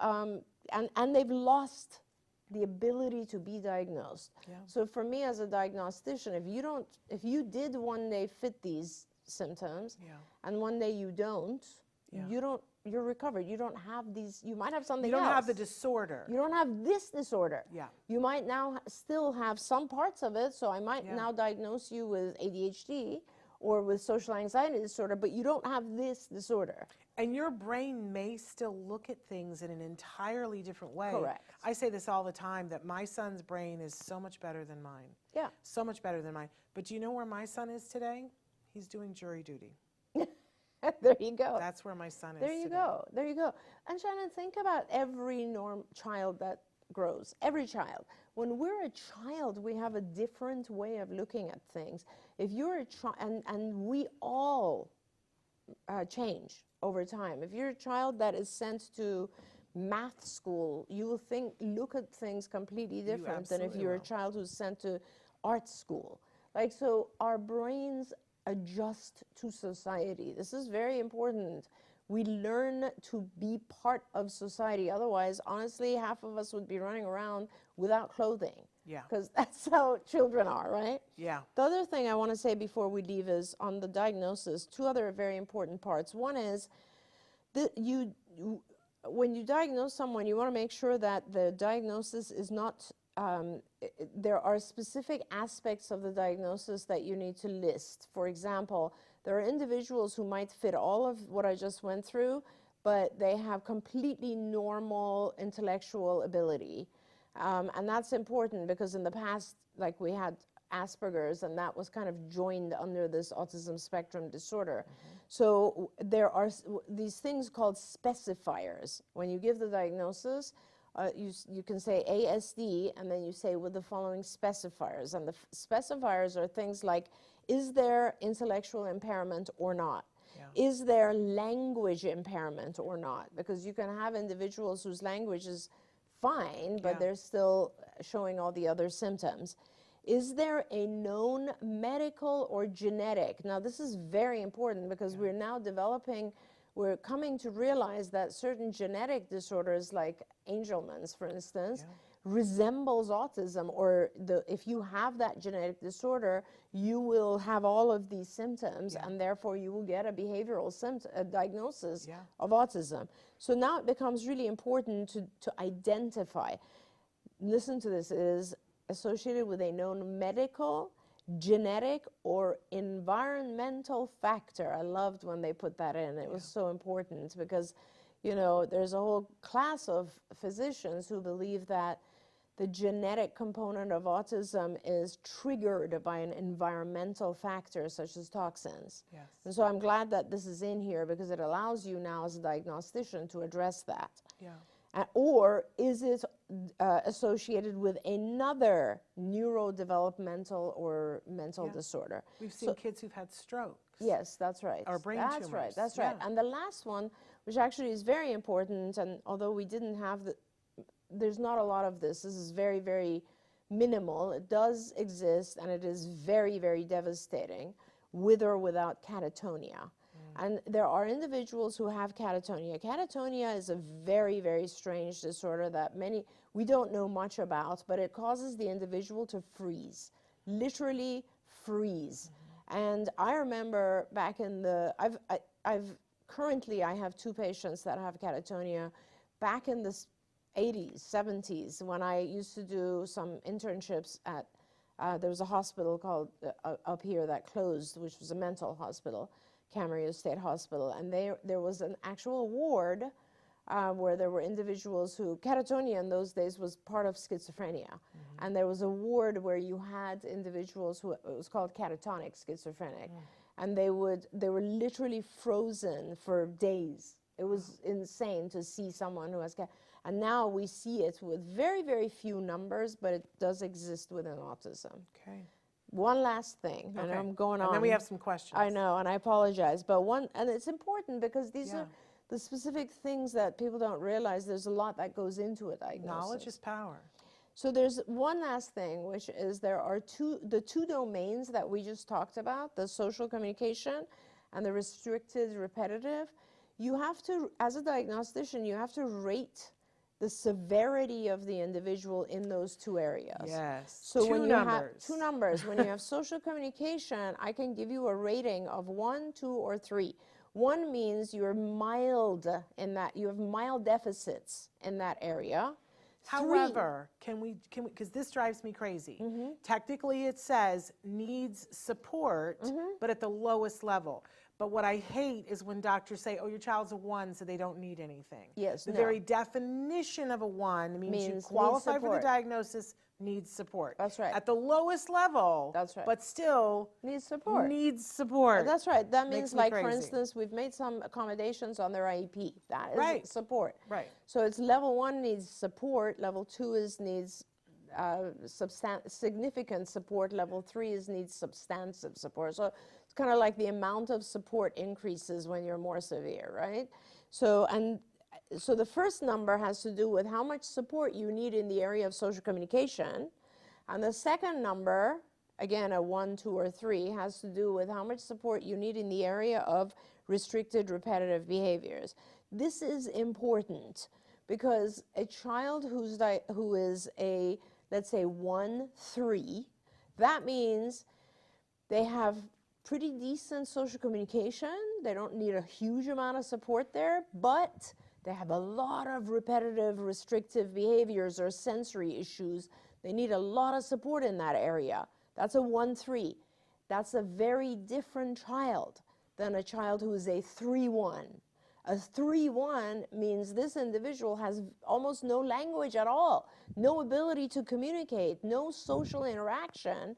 and they've lost the ability to be diagnosed. So for me as a diagnostician, if you did one day fit these symptoms and one day you don't, you're recovered. You don't have these, you might have something else. You don't have the disorder. You don't have this disorder. You might now still have some parts of it, so I might now diagnose you with ADHD or with social anxiety disorder, but you don't have this disorder. And your brain may still look at things in an entirely different way. Correct. I say this all the time, that my son's brain is so much better than mine. So much better than mine. But do you know where my son is today? He's doing jury duty. There you go. That's where my son is There you today. go. There you go. And Shannon, think about every child that grows. Every child. When we're a child, we have a different way of looking at things. If you're a child, and we all change over time. If you're a child that is sent to math school, you will look at things completely different than if you're a child who's sent to art school. Like, so our brains adjust to society. This is very important. We learn to be part of society. Otherwise, honestly, half of us would be running around without clothing. Because that's how children are, right? The other thing I want to say before we leave is on the diagnosis, two other very important parts. One is that when you diagnose someone, you want to make sure that the diagnosis is not there are specific aspects of the diagnosis that you need to list. For example, there are individuals who might fit all of what I just went through, but they have completely normal intellectual ability. And that's important because in the past, like we had Asperger's, and that was kind of joined under this autism spectrum disorder. So there are these things called specifiers. When you give the diagnosis, you can say ASD, and then you say with the following specifiers. And the specifiers are things like, is there intellectual impairment or not? Yeah. Is there language impairment or not? Because you can have individuals whose language is fine, but they're still showing all the other symptoms. Is there a known medical or genetic? Now, this is very important because we're now we're coming to realize that certain genetic disorders like Angelman's, for instance, resembles autism, or if you have that genetic disorder, you will have all of these symptoms, and therefore you will get a behavioral diagnosis of autism. So now it becomes really important to identify. Listen to this, it is associated with a known medical, genetic, or environmental factor. I loved when they put that in. It was so important because, you know, there's a whole class of physicians who believe that the genetic component of autism is triggered by an environmental factor such as toxins. Yes. And so I'm glad that this is in here because it allows you now as a diagnostician to address that. Yeah. Or is it associated with another neurodevelopmental or mental disorder? We've seen kids who've had strokes. Yes, that's right. Or brain tumors. That's right. And the last one, which actually is very important, and although we didn't have there's not a lot of this. This is very, very minimal. It does exist, and it is very, very devastating, with or without catatonia. And there are individuals who have catatonia. Catatonia is a very, very strange disorder that we don't know much about, but it causes the individual to freeze, literally freeze. And I remember back in currently I have 2 patients that have catatonia. Back in the 80s, 70s, when I used to do some internships at, there was a hospital called up here that closed, which was a mental hospital, Camarillo State Hospital, and there was an actual ward where there were individuals who, catatonia in those days was part of schizophrenia, and there was a ward where you had individuals who, it was called catatonic schizophrenic, and they were literally frozen for days. It was insane to see someone who has and now we see it with very, very few numbers, but it does exist within autism. Okay. One last thing, and I'm going on. And then we have some questions. I know, and I apologize, but and it's important because these are the specific things that people don't realize. There's a lot that goes into a diagnosis. Knowledge is power. So there's one last thing, which is there are the two domains that we just talked about, the social communication and the restricted repetitive. You have to, as a diagnostician, you have to rate the severity of the individual in those 2 areas. Yes. So when you have 2 numbers, when you have social communication, I can give you a rating of 1, 2, or 3. 1 means you're mild in that, you have mild deficits in that area. However, can we, because this drives me crazy. Technically it says needs support, but at the lowest level. But what I hate is when doctors say, oh, your child's a 1, so they don't need anything. Yes, the very definition of a 1 means you qualify for the diagnosis, needs support. That's right. At the lowest level, that's right, but still needs support. Needs support. That's right. That means, like, for instance, we've made some accommodations on their IEP. That is support. Right. So it's level 1 needs support, level 2 needs significant support, level 3 needs substantive support. So it's kind of like the amount of support increases when you're more severe, right? So the first number has to do with how much support you need in the area of social communication, and the second number, again a 1, 2, or 3, has to do with how much support you need in the area of restricted repetitive behaviors. This is important because a child who is a, let's say, 1, 3, that means they have pretty decent social communication. They don't need a huge amount of support there, but they have a lot of repetitive restrictive behaviors or sensory issues. They need a lot of support in that area. That's a 1, 3. That's a very different child than a child who is a 3, 1. A 3, 1 means this individual has almost no language at all, no ability to communicate, no social interaction,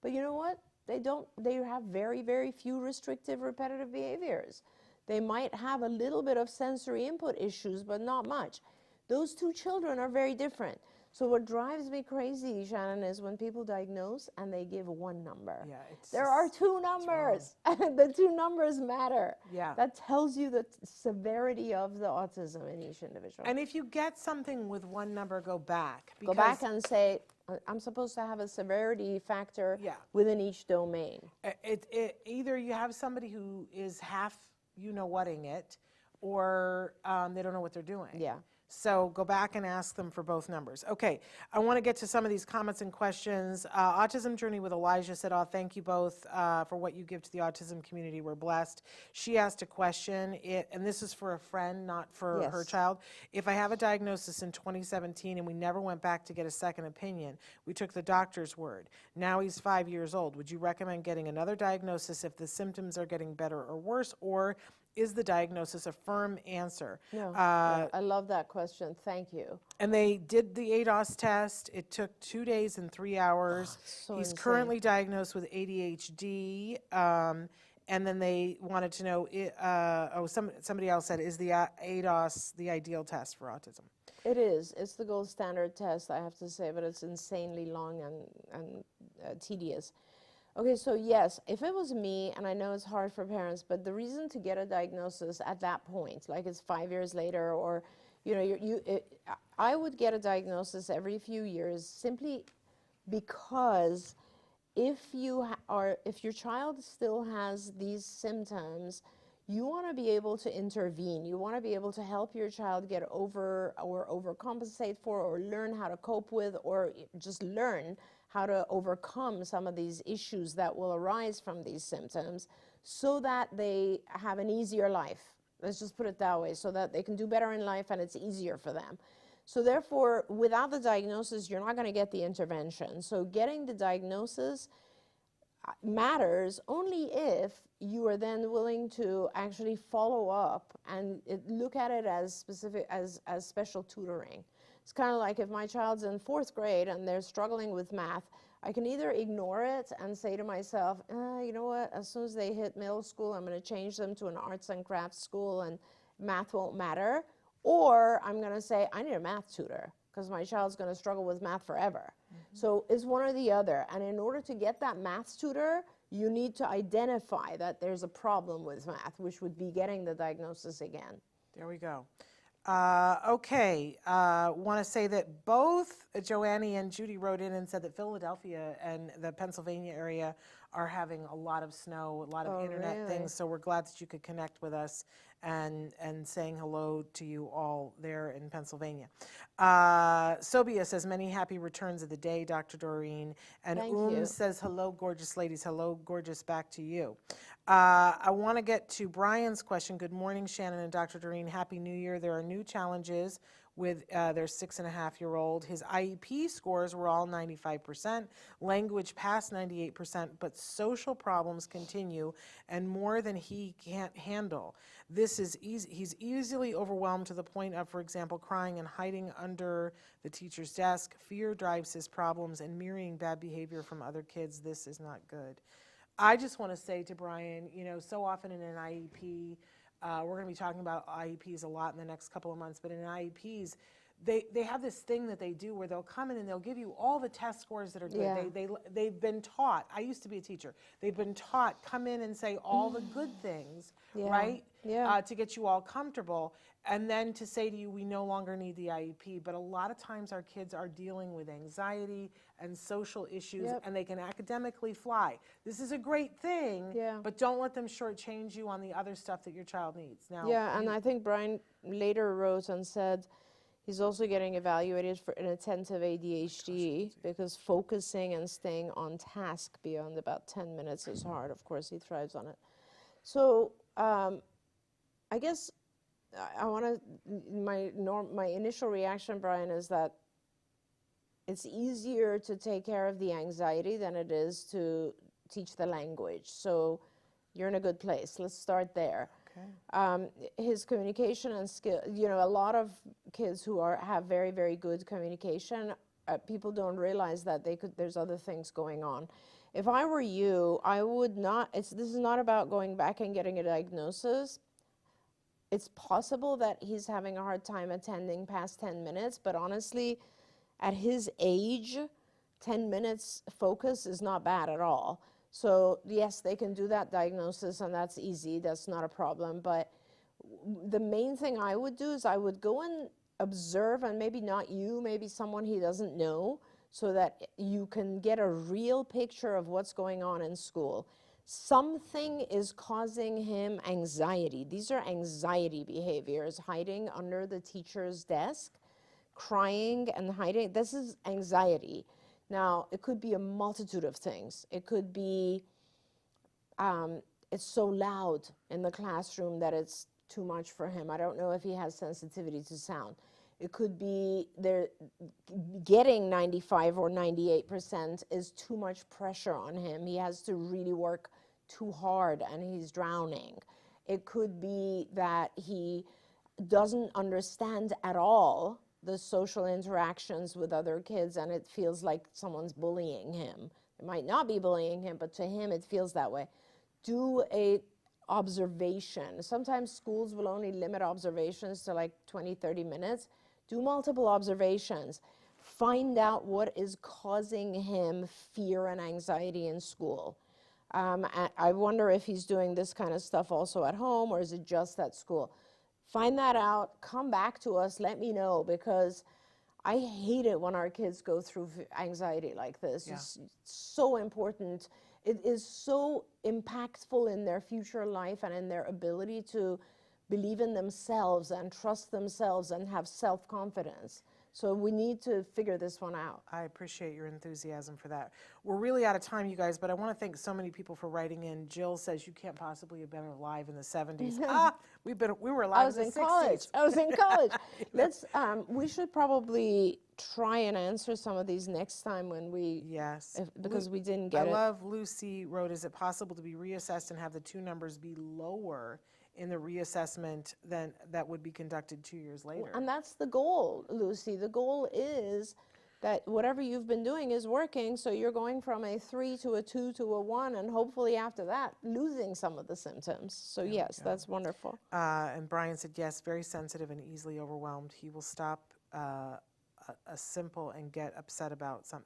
But you know what? They have very, very few restrictive repetitive behaviors. They might have a little bit of sensory input issues, but not much. Those two children are very different. So what drives me crazy, Shannon, is when people diagnose and they give one number. Yeah, There are two numbers, and the two numbers matter. Yeah. That tells you the severity of the autism in each individual. And if you get something with one number, go back. Go back and say, I'm supposed to have a severity factor within each domain. Either you have somebody who is half you-know-whatting it, or they don't know what they're doing. Yeah. So go back and ask them for both numbers. Okay, I want to get to some of these comments and questions. Autism Journey with Elijah said, "Oh, thank you both for what you give to the autism community. We're blessed." She asked a question, and this is for a friend, not for her child. "If I have a diagnosis in 2017 and we never went back to get a second opinion, we took the doctor's word. Now he's 5 years old. Would you recommend getting another diagnosis if the symptoms are getting better or worse, or is the diagnosis a firm answer?" No, I love that question. Thank you. And they did the ADOS test. It took 2 days and 3 hours. So He's insane. currently diagnosed with ADHD. And then they wanted to know, somebody else said, is the ADOS the ideal test for autism? It is. It's the gold standard test, I have to say, but it's insanely long and tedious. Okay, so yes, if it was me, and I know it's hard for parents, but the reason to get a diagnosis at that point, like it's 5 years later, or I would get a diagnosis every few years simply because if your child still has these symptoms, you want to be able to intervene. You want to be able to help your child get over or overcompensate for, or learn how to cope with, or just learn how to overcome some of these issues that will arise from these symptoms, so that they have an easier life. Let's just put it that way, so that they can do better in life and it's easier for them. So therefore, without the diagnosis, you're not going to get the intervention. So getting the diagnosis matters only if you are then willing to actually follow up and look at it as specific, as special tutoring. It's kind of like if my child's in 4th grade and they're struggling with math, I can either ignore it and say to myself, you know what, as soon as they hit middle school, I'm going to change them to an arts and crafts school and math won't matter. Or I'm going to say, I need a math tutor because my child's going to struggle with math forever. So it's one or the other. And in order to get that math tutor, you need to identify that there's a problem with math, which would be getting the diagnosis again. There we go. Okay, want to say that both Joannie and Judy wrote in and said that Philadelphia and the Pennsylvania area are having a lot of snow, a lot of internet things, so we're glad that you could connect with us and saying hello to you all there in Pennsylvania. Sobia says, many happy returns of the day, Dr. Doreen. And Thank you. Says, hello, gorgeous ladies. Hello, gorgeous, back to you. I want to get to Brian's question. Good morning, Shannon and Dr. Doreen. Happy New Year. There are new challenges with their 6.5-year-old. His IEP scores were all 95%, language past 98%, but social problems continue and more than he can't handle. This is easy. He's easily overwhelmed to the point of, for example, crying and hiding under the teacher's desk. Fear drives his problems and mirroring bad behavior from other kids. This is not good. I just want to say to Brian, so often in an IEP, we're going to be talking about IEPs a lot in the next couple of months, but in IEPs, they have this thing that they do where they'll come in and they'll give you all the test scores that are good. Yeah. They've been taught, I used to be a teacher, they've been taught, come in and say all the good things, right? Yeah. To get you all comfortable, and then to say to you, we no longer need the IEP. But a lot of times our kids are dealing with anxiety and social issues, and they can academically fly. This is a great thing, but don't let them shortchange you on the other stuff that your child needs. Now, and I think Brian later wrote and said he's also getting evaluated for inattentive ADHD because focusing and staying on task beyond about 10 minutes is hard. Of course, he thrives on it. So I guess I want to, my initial reaction, Brian, is that it's easier to take care of the anxiety than it is to teach the language. So you're in a good place. Let's start there. Okay. His communication and skill, a lot of kids who have very, very good communication, people don't realize that there's other things going on. If I were you, I would not, this is not about going back and getting a diagnosis. It's possible that he's having a hard time attending past 10 minutes, but honestly, at his age, 10 minutes focus is not bad at all. So yes, they can do that diagnosis, and that's easy, that's not a problem. But the main thing I would do is I would go and observe, and maybe not you, maybe someone he doesn't know, so that you can get a real picture of what's going on in school. Something is causing him anxiety. These are anxiety behaviors, hiding under the teacher's desk, crying and hiding. This is anxiety. Now, it could be a multitude of things. It could be it's so loud in the classroom that it's too much for him. I don't know if he has sensitivity to sound. It could be they're getting 95 or 98% is too much pressure on him. He has to really work too hard and he's drowning. It could be that he doesn't understand at all the social interactions with other kids, and it feels like someone's bullying him. It might not be bullying him, but to him it feels that way. Do a observation. Sometimes schools will only limit observations to like 20, 30 minutes. Do multiple observations. Find out what is causing him fear and anxiety in school. I wonder if he's doing this kind of stuff also at home, or is it just at school? Find that out, come back to us, let me know, because I hate it when our kids go through anxiety like this. Yeah. It's so important. It is so impactful in their future life and in their ability to believe in themselves and trust themselves and have self-confidence. So we need to figure this one out. I appreciate your enthusiasm for that. We're really out of time, you guys, but I want to thank so many people for writing in. Jill says you can't possibly have been alive in the 70s. We were alive in the 60s. I was in college. Let's. We should probably try and answer some of these next time when we. Yes. Because we didn't get it. I love Lucy wrote, is it possible to be reassessed and have the two numbers be lower in the reassessment than that would be conducted 2 years later? And that's the goal, Lucy. The goal is that whatever you've been doing is working, so you're going from a 3 to a 2 to a 1, and hopefully after that, losing some of the symptoms. So yes, that's wonderful. And Brian said, yes, very sensitive and easily overwhelmed. He will stop a simple and get upset about some.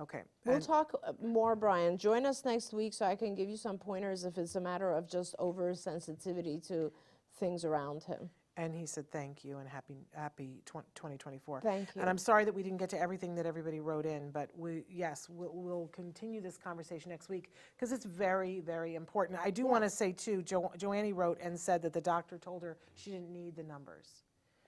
Okay. We'll talk more, Brian. Join us next week so I can give you some pointers if it's a matter of just oversensitivity to things around him. And he said thank you and happy 2024. Thank you. And I'm sorry that we didn't get to everything that everybody wrote in, but we'll continue this conversation next week because it's very, very important. I do want to say too, Joanne wrote and said that the doctor told her she didn't need the numbers.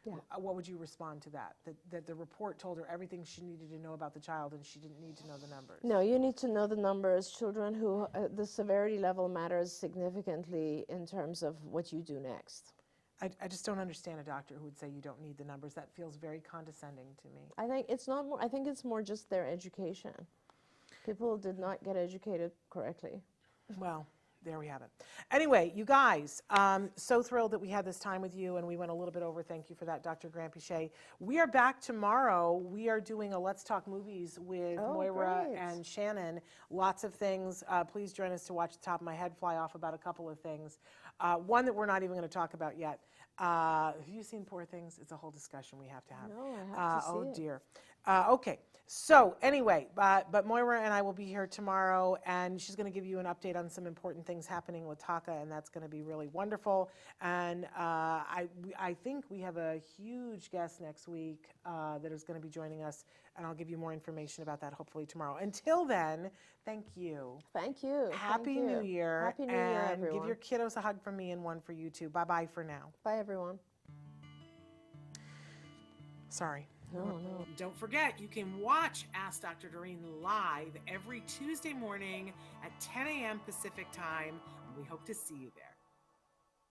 Yeah. What would you respond to that? That the report told her everything she needed to know about the child and she didn't need to know the numbers? No, you need to know the numbers. Children who, the severity level matters significantly in terms of what you do next. I just don't understand a doctor who would say you don't need the numbers. That feels very condescending to me. I think it's not more, I think it's more just their education. People did not get educated correctly. Well, there we have it. Anyway, you guys, so thrilled that we had this time with you and we went a little bit over. Thank you for that, Dr. Granpeesheh. We are back tomorrow. We are doing a Let's Talk Movies with Moira and Shannon. Lots of things. Please join us to watch the top of my head fly off about a couple of things. One that we're not even going to talk about yet. Have you seen Poor Things? It's a whole discussion we have to have. No, I have to see it. Oh, dear. Okay. So anyway, but Moira and I will be here tomorrow, and she's going to give you an update on some important things happening with Taka, and that's going to be really wonderful. And I think we have a huge guest next week that is going to be joining us, and I'll give you more information about that hopefully tomorrow. Until then, thank you. Thank you. Happy New Year. Happy New Year, everyone. And give your kiddos a hug from me and one for you too. Bye-bye for now. Bye, everyone. Sorry. No. Don't forget, you can watch Ask Dr. Doreen live every Tuesday morning at 10 a.m. Pacific time. We hope to see you there.